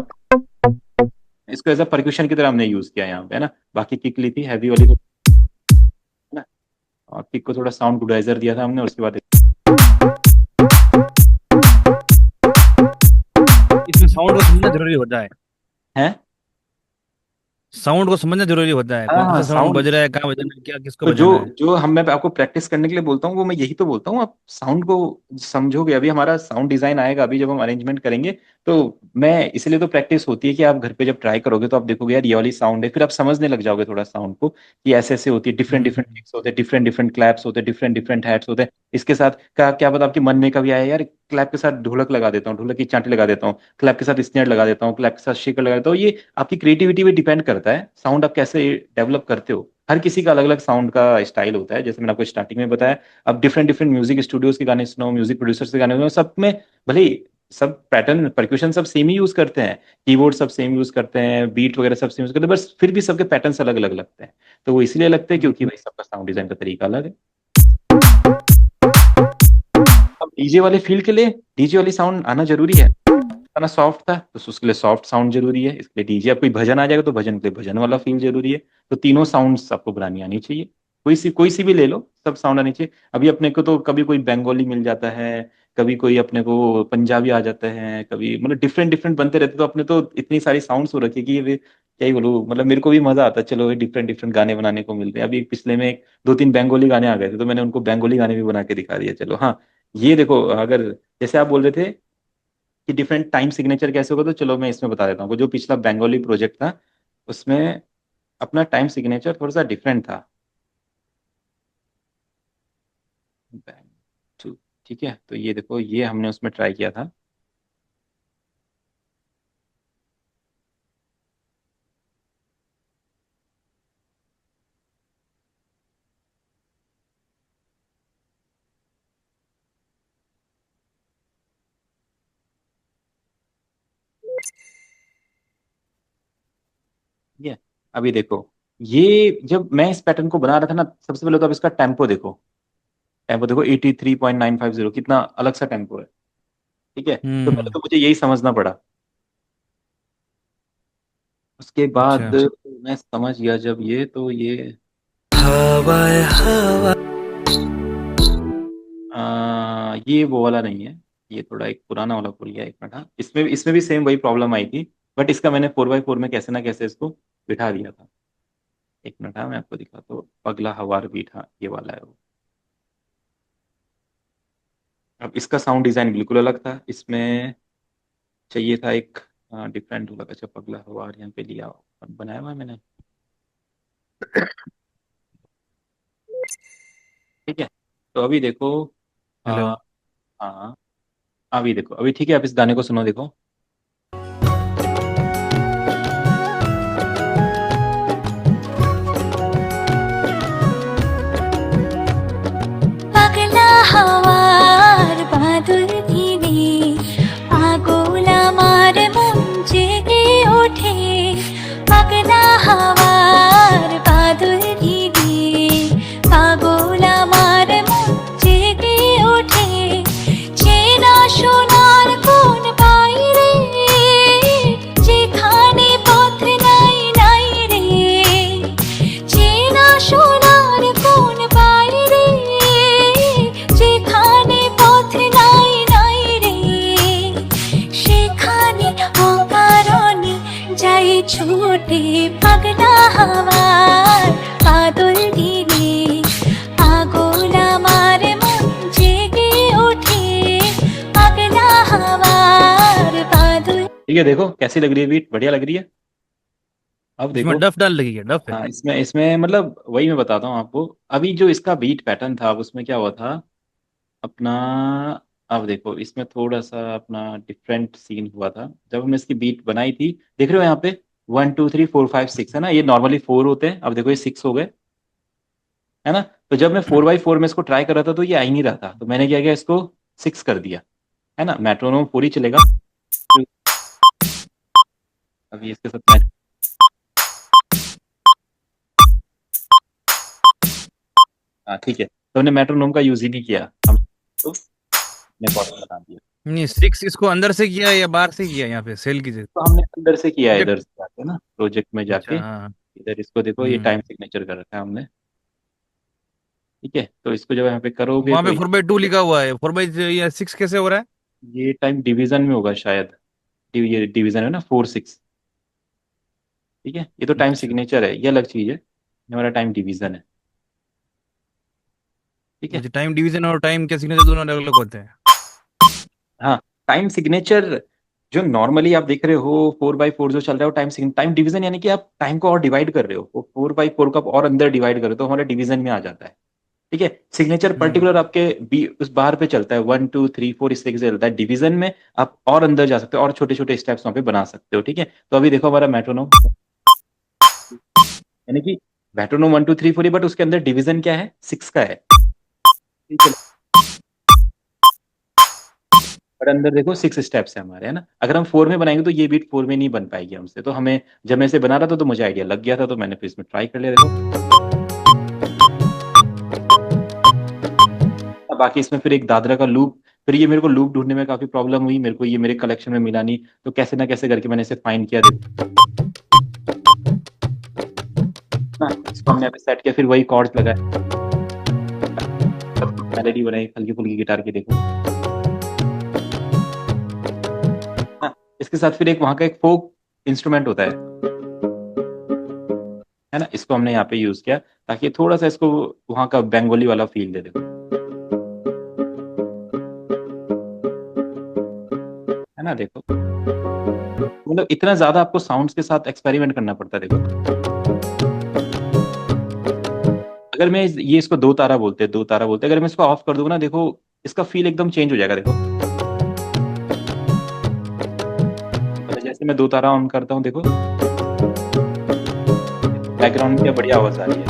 इसको एज अ परक्यूशन की तरह हमने यूज किया यहाँ पे, है ना। बाकी किक ली थी हैवी वाली, है ना। और किक को थोड़ा साउंड गुडाइजर दिया था हमने, और उसके बाद इसमें साउंड को समझना जरूरी होता है। है। साउंड को समझना जरूरी होता है, हाँ कौन हाँ, सा साउंड साउंड। बज रहा है, कहाँ बजाना है, क्या किसको तो जो बजाना है। जो हम मैं आपको प्रैक्टिस करने के लिए बोलता हूँ, वो मैं यही तो बोलता हूँ, आप साउंड को समझोगे। अभी हमारा साउंड डिजाइन आएगा, अभी जब हम अरेंजमेंट करेंगे, तो मैं इसलिए तो प्रैक्टिस होती है कि आप घर पे जब ट्राई करोगे तो आप देखोगे यार ये वाली साउंड है, फिर आप समझने लग जाओगे थोड़ा साउंड को, कि ऐसे ऐसे होती है, डिफरेंट डिफरेंट हम्म। किक्स होते हैं, डिफरेंट डिफरेंट क्लैप्स होते हैं, डिफरेंट डिफरेंट हैट्स होते हैं। इसके साथ क्या पता आपके मन में कभी आया यार, क्लैप के साथ ढोलक लगा देता हूँ, ढोलक की चांटी लगा देता हूँ, क्लैप के साथ स्नेयर लगा देता हूँ, क्लैप के साथ शेकर लगा देता हूँ। ये आपकी क्रिएटिविटी पे डिपेंड करता है, साउंड आप कैसे डेवलप करते हो। हर किसी का अलग अलग साउंड का स्टाइल होता है, जैसे मैंने आपको स्टार्टिंग में बताया। अब डिफरेंट डिफरेंट म्यूजिक स्टूडियोज के गाने सुनो, म्यूजिक प्रोड्यूसर्स के गाने सुनो, सब में भले ही सब पैटर्न परक्यूशन सब सेम ही यूज करते हैं, कीबोर्ड सब सेम यूज करते हैं, बीट वगैरह सब सेम यूज करते हैं, बस फिर भी सबके पैटर्न्स अलग अलग लगते हैं। तो वो इसलिए लगते हैं क्योंकि भाई सबका साउंड डिजाइन का तरीका अलग है। अब डीजे वाले फील के लिए डीजे वाली साउंड आना जरूरी है। गाना सॉफ्ट था तो उसके लिए सॉफ्ट साउंड जरूरी है, इसके लिए डीजे। अब कोई भजन आ जाएगा तो भजन के लिए भजन वाला फील जरूरी है। तो तीनों साउंड्स आपको बनानी आनी चाहिए। कोई सी भी ले लो, सब साउंड आनी चाहिए। अभी अपने को तो कभी कोई बंगाली मिल जाता है, कभी कोई अपने को पंजाबी आ जाता है, कभी मतलब डिफरेंट डिफरेंट बनते रहते। तो अपने तो इतनी सारी साउंड्स हो रखी है कि ये क्या ही बोलूं। मतलब मेरे को भी मजा आता है, चलो डिफरेंट डिफरेंट गाने बनाने को मिल रहे हैं। अभी पिछले में दो तीन बंगाली गाने आ गए थे तो मैंने उनको बंगाली गाने भी बना के दिखा दिया। चलो हाँ, ये देखो, अगर जैसे आप बोल रहे थे कि डिफरेंट टाइम सिग्नेचर कैसे होगा, तो चलो मैं इसमें बता देता हूँ। जो पिछला बंगाली प्रोजेक्ट था उसमें अपना टाइम सिग्नेचर थोड़ा सा डिफरेंट था। Bang, two, ठीक है, तो ये देखो, ये हमने उसमें ट्राई किया था। ठीक है, अभी देखो, ये जब मैं इस पैटर्न को बना रहा था ना, सबसे पहले तो अब इसका टेम्पो देखो। टेम्पो देखो 83.950, कितना अलग सा टेम्पो है। ठीक है, तो पहले हम्म। तो मुझे यही समझना पड़ा। उसके बाद अच्छा। मैं समझ गया जब ये, तो ये ये वो वाला नहीं है। ये थोड़ा एक पुराना वाला भूल गया, एक मिनट। हाँ, इसमें भी सेम वही प्रॉब्लम आई थी, बट इसका मैंने 4x4 में कैसे ना कैसे इसको बिठा दिया था। एक मिनट, हाँ मैं आपको दिखाता हूँ। पगला हवार बीट, हाँ ये वाला है वो। अब इसका साउंड डिजाइन बिल्कुल अलग था। इसमें चाहिए था एक डिफरेंट लगा। अच्छा, पगला हवार यहाँ पे लिया बनाया हुआ है मैंने। ठीक है, तो अभी देखो। हेलो। आ, हाँ, अभी देखो, अभी ठीक है, आप इस गाने को सुनो, देखो। पगला हवार बादल धीरे पागल আমার মন জেগে ওঠে पगला हवार बादल धीरे पागल আমার মন জেগে ওঠে চেনা সোনার কোন বাইরে যেখানে পথ নাই নাই রে চেনা সোনার কোন বাইরে যেখানে পথ নাই নাই রে সেখানে অকারণে যাই ছুটে পাগলা হাওয়ার বাদল ধীরে পাগল আমার মন জেগে ওঠে পাগলা হাওয়ার বাদল। ठीक है, देखो कैसी लग रही है बीट, बढ़िया लग रही है। अब इसमें देखो। डफ डाल लगी है, डफ है। हाँ, इसमें इसमें मतलब वही मैं बताता हूँ आपको। अभी जो इसका बीट पैटर्न था, अब उसमें क्या हुआ था अपना। अब देखो, इसमें थोड़ा सा अपना डिफरेंट सीन हुआ था जब हमने इसकी बीट बनाई थी। देख रहे हो यहाँ पे 1 2 3 4 5 6 है ना, ये नॉर्मली 4 होते हैं, अब देखो ये 6 हो गए, है ना। तो जब मैं 4x4 में इसको ट्राई कर रहा था तो ये आ ही नहीं रहा था, तो मैंने क्या किया, इसको 6 कर दिया, है ना। मेट्रोनोम 4 ही चलेगा। अभी इसके साथ हाँ ठीक है, तो हमने मेट्रोनोम का यूज ही नहीं किया, हम तो कॉर्ड बना दिया। नहीं, 6 इसको अंदर से किया या बाहर से किया, यहाँ पे सेल की जगह? तो हमने अंदर से किया है, प्रोजेक्ट। इधर से जाके ना, प्रोजेक्ट में जाके। अच्छा, हाँ। इधर इसको देखो, ये हम्म। टाइम सिग्नेचर कर रखा है हमने। ठीक है, तो इसको जब यहाँ पे करोगे वहां तो पे 4/2 लिखा हुआ है, 4/6 कैसे हो रहा है? ये टाइम डिवीजन में होगा शायद। ये डिवीजन है ना, 4 6। ठीक है, ये तो टाइम अच्छा। सिग्नेचर है, ये अलग चीज है। ये हमारा टाइम डिवीजन है। ठीक है। अच्छा, टाइम डिवीजन और टाइम के सिग्नेचर दोनों अलग अलग होते हैं। हाँ, टाइम सिग्नेचर जो नॉर्मली आप देख रहे हो 4x4 जो चल रहा है वो टाइम टाइम डिवीजन, यानी कि आप टाइम को और डिवाइड कर रहे हो, वो 4x4 का और अंदर डिवाइड कर रहे हो तो हमारे डिवीजन में आ जाता है। ठीक है, सिग्नेचर हम्म। पर्टिकुलर आपके उस बार पे चलता है, 1 2 3 4 इस तरीके से चलता है। डिवीजन में आप और अंदर जा सकते हो और छोटे छोटे स्टेप्स वहां पे बना सकते हो। ठीक है, तो अभी देखो हमारा मेट्रोनोम, यानी कि मेट्रोनोम 1 2 3 4, बट उसके अंदर डिवीजन क्या है, 6 का है। ठीक है, और अंदर देखो 6 स्टेप्स है हमारे, है ना। अगर हम 4 में बनाएंगे तो ये बीट 4 में नहीं बन पाएगी हमसे। तो हमें, जब मैं इसे बना रहा था तो मुझे आइडिया लग गया था, तो मैंने फिर इसमें ट्राई कर लिया। देखो, बाकी इसमें फिर एक दादरा का लूप, फिर ये मेरे को लूप ढूंढने में काफी प्रॉब्लम हुई, मेरे को ये मेरे कलेक्शन में मिला नहीं, तो कैसे ना कैसे करके मैंने इसे फाइंड किया, देखो ना, इसको हमने अभी सेट किया, फिर वही कॉर्ड्स लगाए, मेलोडी बनाई हल्की फुल्की गिटार की, देखो ना। इसके साथ फिर एक वहां का एक फोक इंस्ट्रूमेंट होता है ना, इसको हमने यहाँ पे यूज किया ताकि थोड़ा सा इसको वहां का बंगाली वाला फील दे, देखो है ना, देखो मतलब इतना ज्यादा आपको साउंड्स के साथ एक्सपेरिमेंट करना पड़ता है, देखो अगर मैं ये इसको दो तारा बोलते हैं, दो तारा बोलते हैं, अगर मैं इसको ऑफ कर दूंगा ना, देखो इसका फील एकदम चेंज हो जाएगा, देखो मतलब जैसे मैं दो तारा ऑन करता हूँ, देखो बैकग्राउंड में क्या बढ़िया आवाज आ रही है,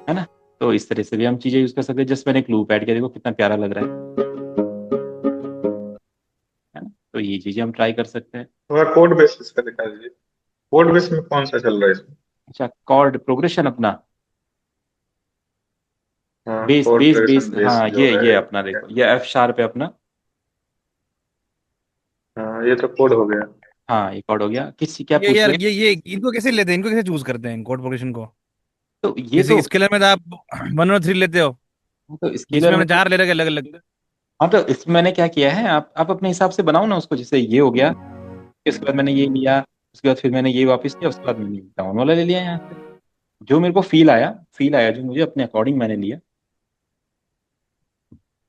है ना। तो इस तरह से भी हम चीजें यूज कर सकते हैं। जस्ट मैंने एक लूप ऐड किया, देखो कितना प्यारा लग रहा है ना। तो ये चीजें हम ट्राई कर सकते हैं। थोड़ा कोड बेस इसका दिखा दीजिए, कोड बेस में कौन सा चल रहा है इसमें? अच्छा, कॉर्ड प्रोग्रेशन अपना, हाँ, base code base base, progression base हाँ जो ये है। अपना देखो, ये एफ शार्प है अपना। हाँ, ये तो कोड हो गया। हाँ ये कॉर्ड हो गया, किस क्या ये पूछ यार रहे ये इनको कैसे लेते हैं, इनको कैसे चूज करते हैं कोड प्रोग्रेशन को? हैं? तो ये जैसे तो, स्केलर में तो आप 1 और 3 लेते हो, तो इसमें स्केलर में हमने तो, 4 ले रखे अलग अलग। हाँ तो इसमें मैंने क्या किया है, आप अपने हिसाब से बनाओ ना उसको, जैसे ये हो गया, उसके बाद मैंने ये लिया, उसके बाद फिर मैंने ये वापस किया, उसके बाद मैंने डाउन वाला ले लिया यहाँ से, जो मेरे को फील आया जो मुझे अपने अकॉर्डिंग मैंने लिया।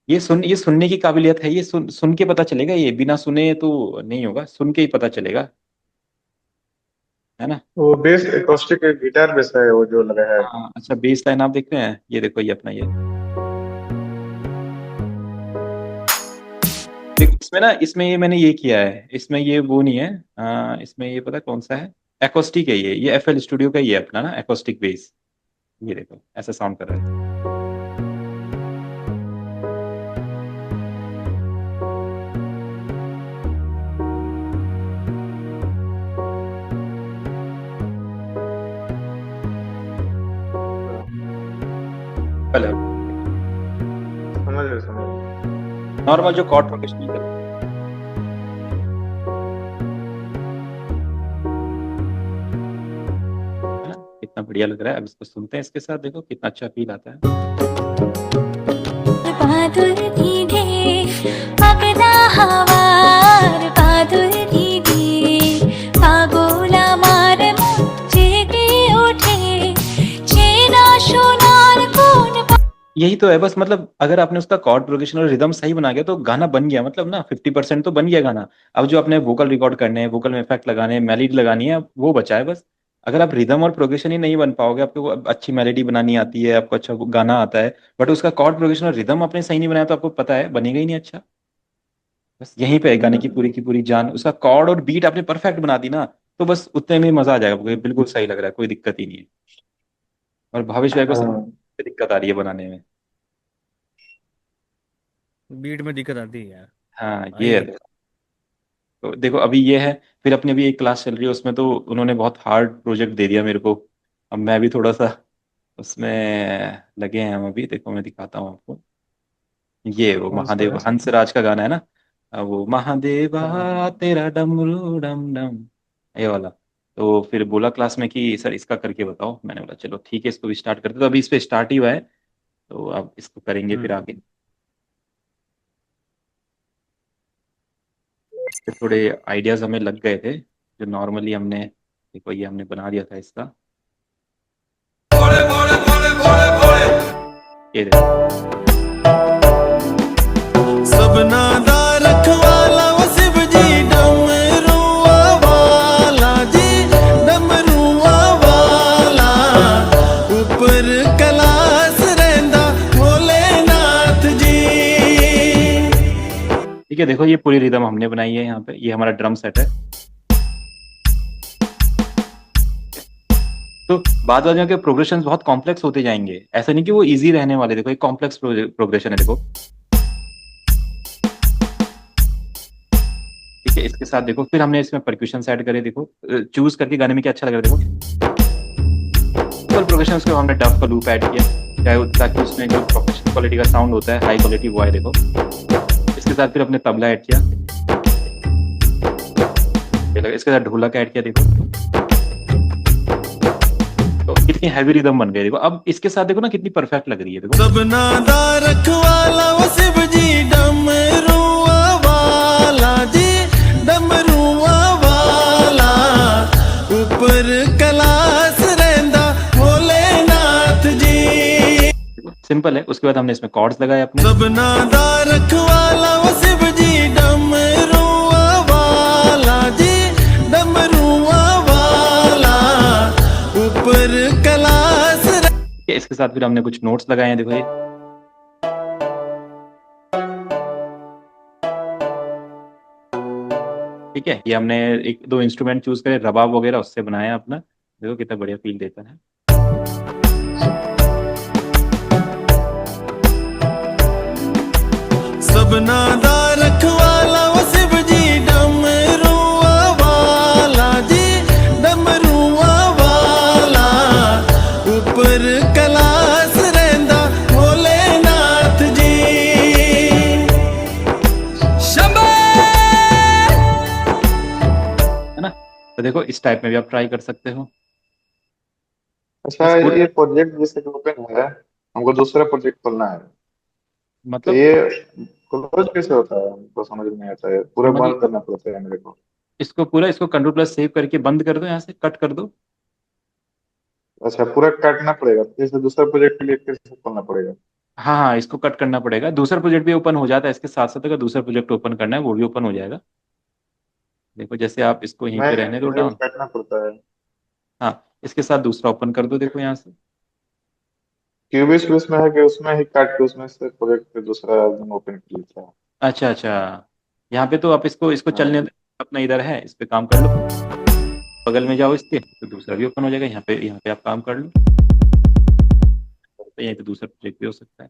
ये सुनने की काबिलियत है, ये सुन के पता चलेगा, ये बिना सुने तो नहीं होगा, सुन के ही पता चलेगा, है ना। वो बेस एकॉस्टिक गिटार बेस है वो जो लगा है। हाँ अच्छा, बेस लाइन आप देख रहे हैं, ये देखो ये अपना ये देखो, इसमें ना, इसमें ये मैंने ये किया है, इसमें ये वो नहीं है, इसमें ये पता कौन सा है, एकोस्टिक है ये एफएल स्टूडियो का ही है अपना ना, एकोस्टिक बेस। ये देखो ऐसा साउंड कर रहा है। कलर समझ रहे। नॉर्मल जो कॉर्ड प्रोग्रेशन कर, है ना, कितना बढ़िया लग रहा है। अब इसको सुनते हैं इसके साथ, देखो कितना अच्छा फील आता है। बहादुर दीदे पगला हवार बहादुर दीदे पागोला मार जेगे उठे चेना सोनार कौन। यही तो है बस, मतलब अगर आपने उसका कॉर्ड प्रोग्रेशन और रिदम सही बना गया तो गाना बन गया, मतलब ना 50% तो बन गया गाना। अब जो अपने वोकल रिकॉर्ड करने हैं, वोकल में इफेक्ट लगाने हैं, मेलोडी लगानी है, वो बचा है बस। अगर आप रिदम और प्रोग्रेशन ही नहीं बन पाओगे, आपको अच्छी मेलोडी बनानी आती है, आपको अच्छा गाना आता है, बट उसका कॉर्ड प्रोग्रेशन और रिदम आपने सही नहीं बनाया, तो आपको पता है बनेगा ही नहीं अच्छा। बस यहीं पे है गाने की पूरी जान, उसका कॉर्ड और बीट आपने परफेक्ट बना दी ना, तो बस उतने में मजा आ जाएगा, बिल्कुल सही लग रहा है, कोई दिक्कत ही नहीं है। और भावेश भाई को हाँ, दिक्कत आ रही है बनाने में। बीट में दिक्कत आती है यार हाँ ये भाई। है। तो देखो अभी ये है, फिर अपनी अभी एक क्लास चल रही है, उसमें तो उन्होंने बहुत हार्ड प्रोजेक्ट दे दिया मेरे को। अब मैं भी थोड़ा सा उसमें लगे हैं हम अभी, देखो मैं दिखाता हूँ आपको। ये वो कौन सा महादेव है? हंसराज का गाना है ना, वो महादेवा तेरा डमरू डम डम, ये वाला। तो फिर बोला क्लास में कि सर इसका करके बताओ, मैंने बोला चलो ठीक है, इसको भी स्टार्ट करते, तो अभी इस पे स्टार्ट ही हुआ है, तो अब इसको करेंगे फिर हम्म। आगे। इसके थोड़े आइडियाज हमें लग गए थे, जो नॉर्मली हमने, देखो ये हमने बना दिया था इसका, ये देखो। सबना दा रखवाला वो शिव जी डमरुआ वाला जी डमरुआ वाला ऊपर कैलाश रहंदा भोलेनाथ जी। ठीक है, देखो ये पूरी रिदम हमने बनाई है यहाँ पे, ये हमारा ड्रम सेट है। तो बाद में के प्रोग्रेशन बहुत कॉम्प्लेक्स होते जाएंगे, ऐसा नहीं कि वो इजी रहने वाले, देखो एक कॉम्प्लेक्स प्रोग्रेशन है, देखो ठीक है, इसके साथ देखो फिर हमने इसमें परक्यूशन ऐड करे, देखो चूज करके गाने में क्या अच्छा लग रहा है, देखो प्रोग्रेशन उसके हमने डफ का लूप ऐड किया, चाहे ताकि उसमें जो प्रोफेशनल क्वालिटी का साउंड होता है, हाई क्वालिटी वो है, देखो। इसके साथ फिर अपने तबला ऐड किया, इसके साथ ढोलक ऐड किया, देखो तो कितनी हैवी रिदम बन गई, देखो। अब इसके साथ देखो ना कितनी परफेक्ट लग रही है, देखो। सबना दा रखवाला वो शिव जी डमरुआ वाला जी, डमरुआ वाला ऊपर कैलाश रहंदा भोलेनाथ जी। सिंपल है। उसके बाद हमने इसमें कॉर्ड्स लगाए अपने। सबना दा रखवाला वो शिव जी डमरुआ वाला जी, डमरुआ वाला ऊपर कैलाश। इसके साथ फिर हमने कुछ नोट्स लगाए हैं, देखो ये। ठीक है, ये हमने एक दो इंस्ट्रूमेंट चूज करे, रबाब वगैरह उससे बनाया अपना, देखो कितना बढ़िया फील देता है। सबना दा रखवाला वो शिव जी डमरुआ वाला जी, डमरुआ वाला ऊपर कैलाश रहंदा भोलेनाथ जी। शंभो है ना, तो देखो इस टाइप में भी आप ट्राई कर सकते हो। अच्छा, ये प्रोजेक्ट जैसे ओपन है, हमको दूसरा प्रोजेक्ट खोलना है, तो मतलब ये क्लोज कैसे होता है? हमको समझ में नहीं आता है, पूरा मतलब बंद करना पड़ता है मेरे को। इसको कंट्रोल प्लस सेव करके बंद कर दो, यहाँ से कट कर दो। अच्छा, पूरा काटना पड़ेगा, फिर से दूसरा प्रोजेक्ट के लिए फिर से खोलना पड़ेगा। हाँ हाँ, इसको कट करना पड़ेगा। दूसरा प्रोजेक्ट भी ओपन हो जाता है इसके साथ साथ, अगर दूसरा प्रोजेक्ट ओपन करना है वो भी ओपन हो जाएगा। देखो जैसे आप इसको यहीं मैं पे रहने दो मेरे को डाउन। काटना पड़ता है। हाँ, इसके साथ दूसरा ओपन कर दो, देखो यहाँ से। क्यूबिस में है कि उसमें ही काट के उसमें से प्रोजेक्ट दूसरा ओपन कर लेता है। अच्छा अच्छा, यहाँ पे तो आप इसको इसको चलने हाँ। दो, अपना इधर है, इस पे काम कर लो। बगल में जाओ इसके, तो दूसरा भी ओपन हो जाएगा। यहाँ पे आप काम कर लो, तो यहीं पे दूसरा प्रोजेक्ट भी हो सकता है।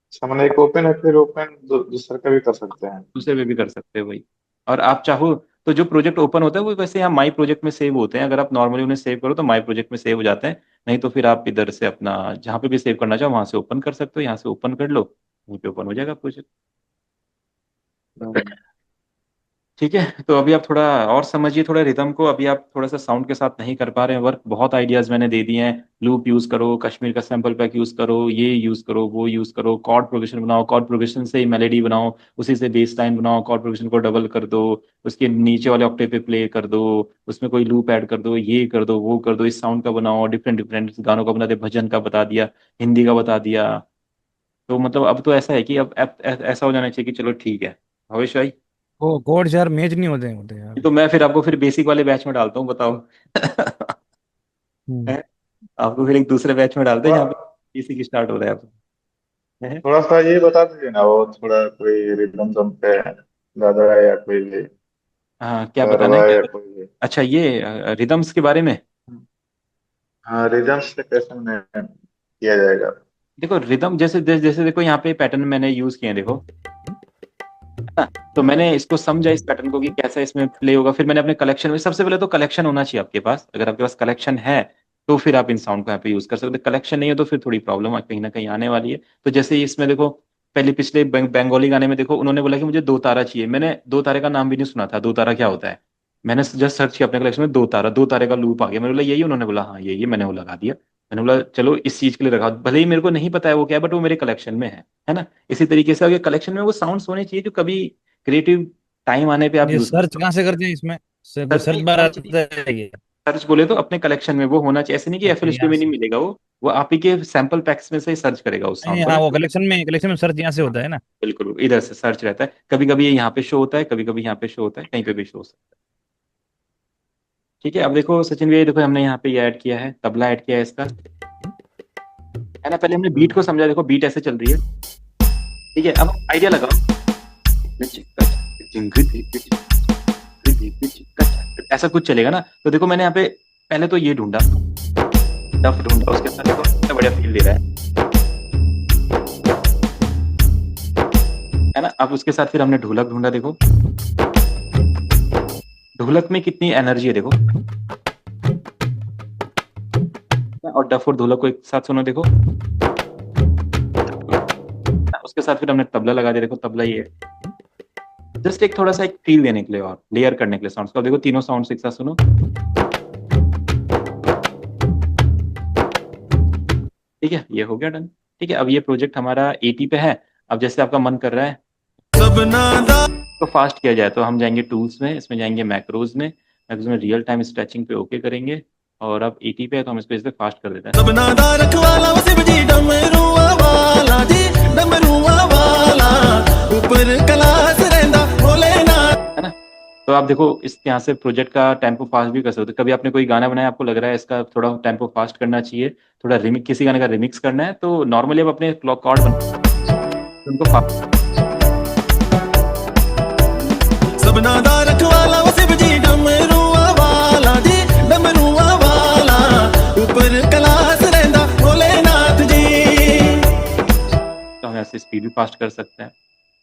अच्छा, मैंने एक ओपन है, फिर ओपन दूसरा का भी कर सकते हैं। दूसरे पे भी कर सकते हो वही। और आप चाहो तो जो प्रोजेक्ट ओपन होता है वो वैसे यहाँ माई प्रोजेक्ट में सेव होते हैं, अगर आप नॉर्मली उन्हें सेव करो तो माई प्रोजेक्ट में सेव हो जाते हैं। नहीं तो फिर आप इधर से अपना जहाँ पे भी सेव करना चाहो वहां से ओपन कर सकते हो, यहाँ से ओपन कर लो, वहीं पे ओपन हो जाएगा प्रोजेक्ट। ठीक है, तो अभी आप थोड़ा और समझिए थोड़ा रिदम को। अभी आप थोड़ा सा साउंड के साथ नहीं कर पा रहे हैं वर्क, बहुत आइडियाज मैंने दे दिए हैं। लूप यूज करो, कश्मीर का सैंपल पैक यूज करो, ये यूज करो, वो यूज करो, कॉर्ड प्रोग्रेशन बनाओ, कॉर्ड प्रोग्रेशन से ही मेलोडी बनाओ, उसी से बेस लाइन बनाओ, कॉर्ड प्रोग्रेशन को डबल कर दो, उसके नीचे वाले ऑक्टेव पे प्ले कर दो, उसमें कोई लूप ऐड कर दो, ये कर दो, वो कर दो, इस साउंड का बनाओ, डिफरेंट डिफरेंट गानों का बना दे, भजन का बता दिया, हिंदी का बता दिया। तो मतलब अब तो ऐसा है कि अब ऐसा हो जाना चाहिए कि चलो ठीक है भविष्य भाई। वो कोड्स यार मैच नहीं होते यार। तो मैं फिर आपको फिर बेसिक वाले बैच में डालता हूँ, बताओ। हम्म। हैं? आपको फिर एक दूसरे बैच में डालते हैं थोड़ा जहाँ पे बेसिक स्टार्ट हो रहा है अब। हैं? थोड़ा सा ये बता दीजिए ना, वो थोड़ा कोई रिदम दम पे दादा है या कोई हाँ, क्या बताना गरबा है, क्या या बताना? कोई। अच्छा, ये रिदम्स के बारे में। हाँ, रिदम से कैसे मैंने किया जाएगा? देखो रिदम जैसे जैसे जैसे देखो यहाँ पे पैटर्न मैंने यूज किए हैं, देखो है ना। तो मैंने इसको समझा इस पैटर्न को कि कैसा इसमें प्ले होगा। फिर मैंने अपने कलेक्शन में, सबसे पहले तो कलेक्शन होना चाहिए आपके पास। अगर आपके पास कलेक्शन है तो फिर आप इन साउंड को यहाँ पे यूज कर सकते हो। कलेक्शन नहीं है तो फिर थोड़ी प्रॉब्लम कहीं ना कहीं आने वाली है। तो जैसे ही इसमें देखो, पहले पिछले बंगाली गाने में देखो उन्होंने बोला कि मुझे दो तारा चाहिए। मैंने दो तारे का नाम भी नहीं सुना था, दो तारा क्या होता है। मैंने जस्ट सर्च किया अपने कलेक्शन में, दो तारे का लूप आ गया। मैंने बोला यही, उन्होंने बोला हाँ यही, मैंने वो लगा दिया। मैंने बोला चलो इस चीज के लिए रखा, भले ही मेरे को नहीं पता है वो क्या है, बट वो मेरे कलेक्शन में है ना। इसी तरीके से अगर कलेक्शन में वो साउंड्स होने चाहिए जो कभी क्रिएटिव टाइम आने पे आप ये यूज कर सर्च सको। कहाँ से करते हैं इसमें? कोई सर्च सर्च नहीं बार होना चाहिए। आता है ये? सर्च बोले तो अपने कलेक्शन में वो होना चाहिए, ऐसे नहीं कि अच्छा, एफएल स्टूडियो यहाँ में नहीं से। मिलेगा वो आप ही के सैंपल पैक्स में से ही सर्च करेगा उस नहीं साउंड को हाँ, ना। वो कलेक्शन में सर्च यहाँ से हाँ, होता है ना। बिल्कुल इधर से सर्च रहता है। कभी कभी ये यहाँ पे शो होता है, कभी कभी यहाँ पे शो होता है, कहीं पे भी शो हो सकता है। ठीक है, अब देखो सचिन भैया, देखो हमने यहाँ पे ये ऐड किया है, तबला ऐड किया है इसका, है ना। पहले हमने बीट को समझा, देखो बीट ऐसे चल रही है। ठीक है, अब आइडिया लगाओ, ऐसा कुछ चलेगा ना। तो देखो मैंने यहाँ पे पहले तो ये ढूंढा, डफ ढूंढा, उसके साथ देखो कितना बढ़िया फील दे रहा है ना। अब उसके साथ फिर हमने ढोलक ढूंढा, देखो ढोलक में कितनी एनर्जी है देखो, और डफ और ढोलक को एक साथ सुनो देखो, उसके साथ फिर हमने तबला लगा दिया, देखो तबला ही है। जस्ट एक थोड़ा सा एक फील देने के लिए और लेयर करने के लिए साउंड्स को, देखो तीनों साउंड्स एक साथ सुनो। ठीक है, ये हो गया डन। ठीक है, अब ये प्रोजेक्ट हमारा 80 पे है। अब जैसे आपका मन कर रहा है तो फास्ट किया जाए, तो हम जाएंगे टूल्स में, इसमें जाएंगे मैक्रोज में, मैक्रोज में रियल टाइम स्ट्रेचिंग पे ओके करेंगे, और अब 80 पे है तो हम इसको इसे फास्ट कर देते हैं। सबना दा रखवाला वो शिव जी डमरुआ वाला जी, डमरुआ वाला ऊपर कैलाश रहंदा भोलेनाथ। है ना। तो आप देखो इस यहाँ से प्रोजेक्ट का टेम्पो फास्ट भी कर सकते हो। कभी आपने कोई गाना बनाया, आपको लग रहा है इसका थोड़ा टेम्पो फास्ट करना चाहिए, थोड़ा रिमिक्स, किसी गाने का रिमिक्स करना है, तो नॉर्मली आप अपने कॉर्ड उनको सबना दा रखवाला वो शिव जी डमरुआ वाला जी, डमरुआ वाला ऊपर कैलाश रहंदा भोलेनाथ जी। तो हम ऐसे स्पीड भी फास्ट कर सकते हैं,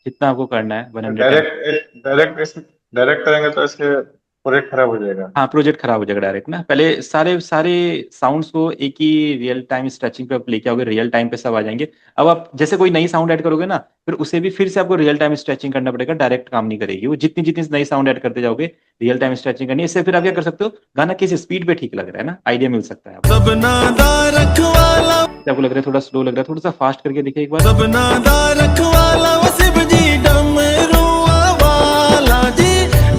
जितना आपको करना है 100 डायरेक्ट डायरेक्ट डायरेक्ट करेंगे तो इसके प्रोजेक्ट खराब हो जाएगा। हाँ, प्रोजेक्ट खराब हो जाएगा डायरेक्ट ना। पहले सारे सारे साउंड्स को एक ही रियल टाइम स्ट्रेचिंग पे आप लेके आओगे, रियल टाइम पे सब आ जाएंगे। अब आप जैसे कोई नई साउंड ऐड करोगे ना, फिर उसे भी फिर से आपको रियल टाइम स्ट्रेचिंग करना पड़ेगा, डायरेक्ट काम नहीं करेगी वो। जितनी जितनी नई साउंड ऐड करते जाओगे, रियल टाइम स्ट्रेचिंग करनी है। इससे फिर आप क्या कर सकते हो, गाना किस स्पीड पे ठीक लग रहा है ना, आइडिया मिल सकता है आपको। सबना दा रखवाला, आपको लग रहा है थोड़ा स्लो लग रहा है, थोड़ा सा फास्ट करके देखिए एक बार। सबना दा रखवाला वो शिव जी डमरुआ वाला जी,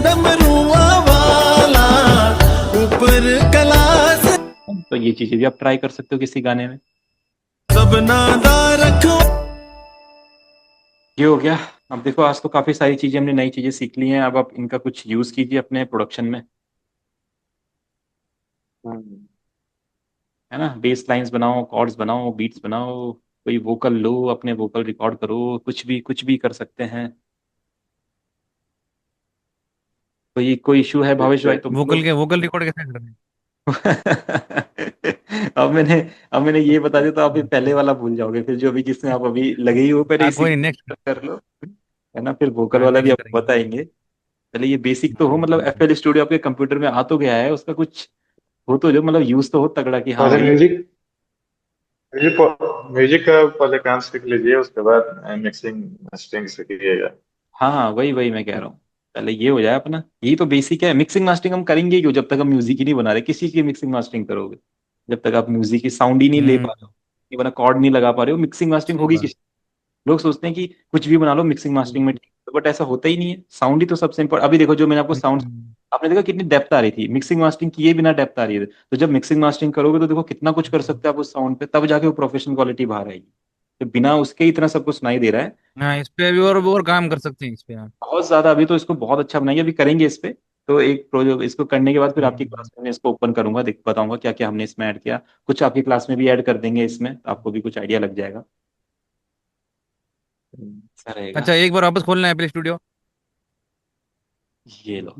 डमरुआ वाला ऊपर कैलाश। तो ये चीजें भी आप ट्राई कर सकते हो किसी गाने में। सबना दा रखवा, ये हो गया। अब देखो आज तो काफी सारी चीजें, हमने नई चीजें सीख ली हैं, अब आप इनका कुछ यूज कीजिए अपने प्रोडक्शन में, है ना। बेस लाइंस बनाओ, कॉर्ड्स बनाओ, बीट्स बनाओ, कोई वोकल लो, अपने वोकल रिकॉर्ड करो, कुछ भी कर सकते हैं। कोई कोई इशू है भावेश भाई तो बोलो। वोकल रिकॉर्ड कैसे करने? अब मैंने ये बता दिया तो आप ये पहले वाला भूल जाओगे, फिर जो भी जिसमें आप अभी लगे ही हो, पहले हाँ इसी कोई नहीं, नेक्स्ट। कर लो, है ना। फिर वोकल हाँ वाला भी नेक्स्ट आपको करेंगे। बताएंगे। पहले ये बेसिक तो हो, मतलब FL स्टूडियो आपके कंप्यूटर में आ तो गया है, उसका कुछ हो तो जो, मतलब यूज तो हो तगड़ा कि हाँ पहले भाई। म्यूजिक म्यूजिक म्यूजिक का पहले काम सीख लीजिए, उसके बाद मिक्सिंग मास्टरिंग सीखिएगा। हाँ हाँ, वही वही मैं कह रहा हूँ, पहले ये हो जाए अपना, यही तो बेसिक है। मिक्सिंग मास्टरिंग हम करेंगे क्यों, जब तक हम म्यूजिक ही नहीं बना रहे, किसी की मिक्सिंग मास्टरिंग करोगे जब तक आप म्यूजिक की साउंड ही नहीं ले पा रहे हम्म। हो, ये बना कॉर्ड नहीं लगा पा रहे हो, मिक्सिंग मास्टरिंग सही होगी बात। किस। लोग सोचते हैं कि कुछ भी बना लो मिक्सिंग मास्टरिंग में ठीक, बट ऐसा होता ही नहीं है। साउंड ही तो सबसे इम्पोर्टेंट। अभी देखो जो मैंने आपको साउंड, हम्म। आपने देखा कितनी डेप्थ आ रही थी, मिक्सिंग मास्टरिंग किए बिना डेप्थ आ रही है। तो जब मिक्सिंग मास्टरिंग करोगे तो देखो कितना कुछ कर सकते हो आप उस साउंड पे, तब जाके वो प्रोफेशनल क्वालिटी बाहर आएगी। तो बिना उसके ही इतना सब कुछ सुनाई दे रहा है। हाँ, इस पे अभी और काम कर सकते हैं इस पे आप। बहुत ज्यादा, अभी तो इसको बहुत अच्छा बनाएंगे, अभी करेंगे इस पे। तो एक प्रोजेक्ट इसको करने के बाद फिर आपकी हम्म। क्लास में मैं इसको ओपन करूंगा, देख बताऊंगा क्या क्या हमने इसमें ऐड किया। कुछ आपकी क्लास में भी ऐड कर देंगे इसमें, तो आपको भी कुछ आइडिया लग जाएगा। ऐसा रहेगा। अच्छा, एक बार वापस खोलना है एप्पल स्टूडियो। ये लो।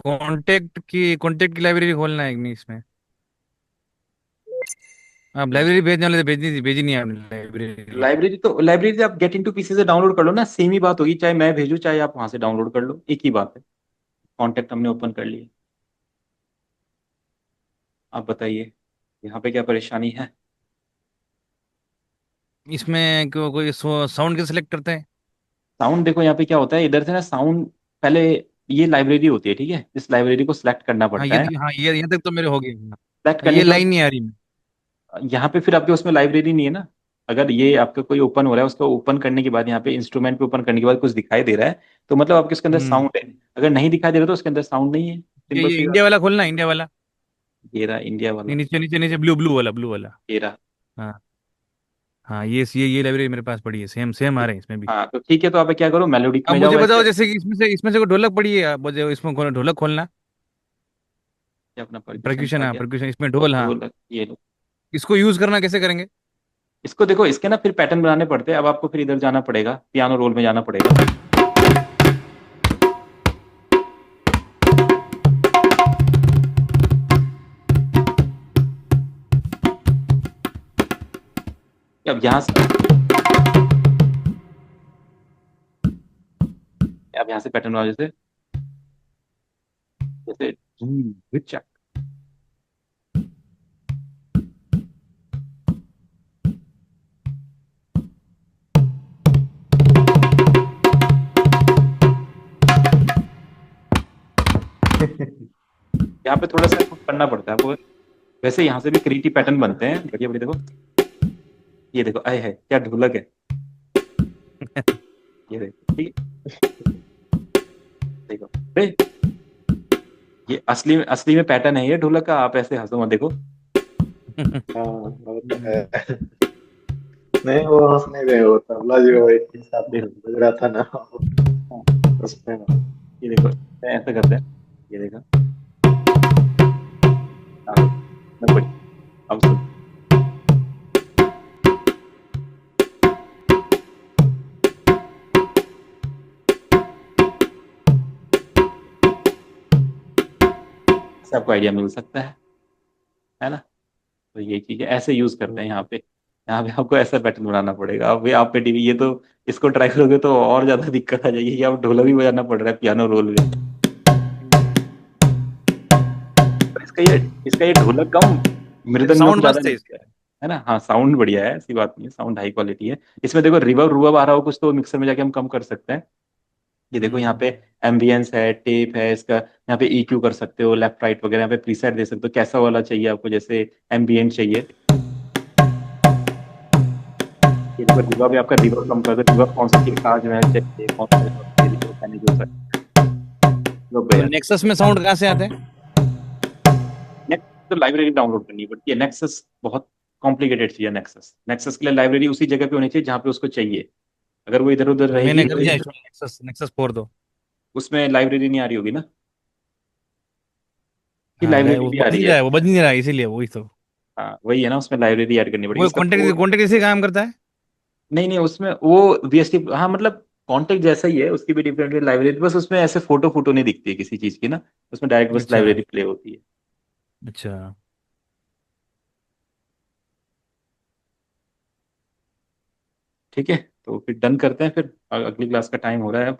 कॉन्टेक्ट की लाइब्रेरी खोलना है नहीं इसमें। आप लाइब्रेरी भेजने वाले थे, भेजी नहीं आपने लाइब्रेरी। लाइब्रेरी आप गेट इनटू पीसी से डाउनलोड कर लो ना, सेम ही बात होगी, चाहे मैं भेजूं चाहे आप वहां से डाउनलोड कर लो, एक ही बात है। कॉन्टेक्ट हमने ओपन कर लिए। आप बताइए यहाँ पे क्या परेशानी है। इसमें क्यों कोई साउंड के सिलेक्ट करते हैं? साउंड देखो यहाँ पे क्या होता है, इधर से ना साउंड, पहले ये लाइब्रेरी होती है, ठीक है, इस लाइब्रेरी को सिलेक्ट करना हाँ पड़ता ये है। हाँ ये यहाँ तक तो मेरे हो गया। सिलेक्ट ये करने के लाइन बाद नहीं आ रही मैं। यहाँ पे फिर आपके उसमें लाइब्रेरी नहीं है ना। अगर ये आपका कोई ओपन हो रहा है, उसको ओपन करने के बाद यहाँ पे इंस्ट्रूमेंट पे ओपन करने के बाद कुछ दिखाई दे रहा है, तो मतलब आपके उसके अंदर हम्म। साउंड है। अगर नहीं दिखाई दे रहा तो उसके अंदर साउंड नहीं है, सिंपल ये सी बात। इंडिया वाला खोलना, इंडिया वाला। ये रहा इंडिया नहीं, वाला। नीचे नीचे नीचे, ब्लू ब्लू वाला, ब्लू वाला। ये रहा। हाँ। हाँ, ये लाइब्रेरी मेरे पास पड़ी है, सेम सेम आ रहे हैं इसमें भी। हाँ तो ठीक है, तो आप क्या करो, मेलोडिक अब में मुझे जाओ बताओ, ऐसे। जैसे कि इसमें से कोई ढोलक पड़ी है, आप मुझे इसमें ढोलक खोलना। ये अपना परक्यूशन परक्यूशन, आ हाँ गया। परक्यूशन, इसमें ढोल, हाँ। ढोलक ये लो। इसको यूज करना कैसे करेंगे? इसको देखो, इसके ना फिर पैटर्न बनाने पड़ते हैं। अब आपको फिर इधर जाना पड़ेगा, पियानो रोल में जाना पड़ेगा। अब यहाँ से पैटर्न बना, जैसे गुड चैक। यहाँ पे थोड़ा सा आपको करना पड़ता है आपको। वैसे यहाँ से भी क्रिएटिव पैटर्न बनते हैं बढ़िया बढ़िया। देखो ये देखो, आए है क्या ढोलक है। ये देखो ठीक है। देखो अरे, ये असली में पैटर्न है ये ढोलक का। आप ऐसे हंसो मत, देखो। हाँ वो तो है। नहीं वो हंस नहीं रहे, वो तबला जो एक के साथ देखो बज रहा था ना, हाँ, उसमें। ये देखो ऐसे करते हैं। ये देखो हाँ, मैं बढ़िया। अब सुन, इससे आपको आइडिया मिल सकता है ना। तो ये चीज है, ऐसे यूज करते हैं यहाँ पे। यहाँ पे आपको ऐसा पैटर्न बनाना पड़ेगा। अब ये आप पे टीवी, ये तो इसको ट्राई करोगे तो और ज्यादा दिक्कत आ जाएगी। ये आप ढोलक भी बजाना पड़ रहा है, पियानो रोल भी। पर इसका ये ढोलक कम, मृदंग नोट साउंड ज्यादा मस्त है निकलता इसका। है ना। हाँ साउंड बढ़िया है, ऐसी बात नहीं है, साउंड हाई क्वालिटी है। इसमें देखो रिवर्ब रुवर्ब आ रहा हो कुछ तो मिक्सर में जाके हम कम कर सकते हैं। ये देखो यहाँ पे एम्बियंस है, टेप है इसका। यहाँ पे EQ कर सकते हो, लेफ्ट राइट वगैरह। यहाँ पे प्रीसेट दे सकते हो, कैसा वाला चाहिए आपको, जैसे एम्बियंट चाहिए। ये देखो रिवर्ब भी, आपका रिवर्ब कम कर दो। रिवर्ब कौन सा चाहिए, ताजमहल चाहिए, कौन सा चाहिए, देखो मैंने जो सा लो तो भैया। नेक्सस में साउंड कहाँ से आते हैं? नेक्स्ट तो लाइब्रेरी डाउनलोड करनी पड़ती है। नेक्सस बहुत कॉम्प्लिकेटेड चीज है। नेक्सस नेक्सस के लिए लाइब्रेरी उसी जगह पे होनी चाहिए जहाँ पे उसको चाहिए। अगर वो इधर उधर मैंने रहेगी कर दिया इंस्टॉल, नेक्सस नेक्सस 4 दो। उसमें लाइब्रेरी नहीं आ रही होगी ना, कि हाँ लाइब्रेरी वो भी आ बज रही नहीं है। रहा है, वो बज नहीं रहा है, इसीलिए वही तो। हाँ वही है ना, उसमें लाइब्रेरी ऐड करनी पड़ेगी वो इसका कॉन्टेक्ट कोड। कॉन्टेक्ट इसी काम करता है। नहीं नहीं, उसमें वो VST, हाँ मतलब कॉन्टेक्ट जैसा ही है, उसकी भी डिफरेंट लाइब्रेरी। बस उसमें ऐसे फोटो फोटो नहीं दिखती है किसी चीज की ना। उसमें डायरेक्ट बस अच्छा। लाइब्रेरी प्ले होती है। अच्छा। ठीक है, तो फिर डन करते हैं फिर। अगली क्लास का टाइम हो रहा है अब।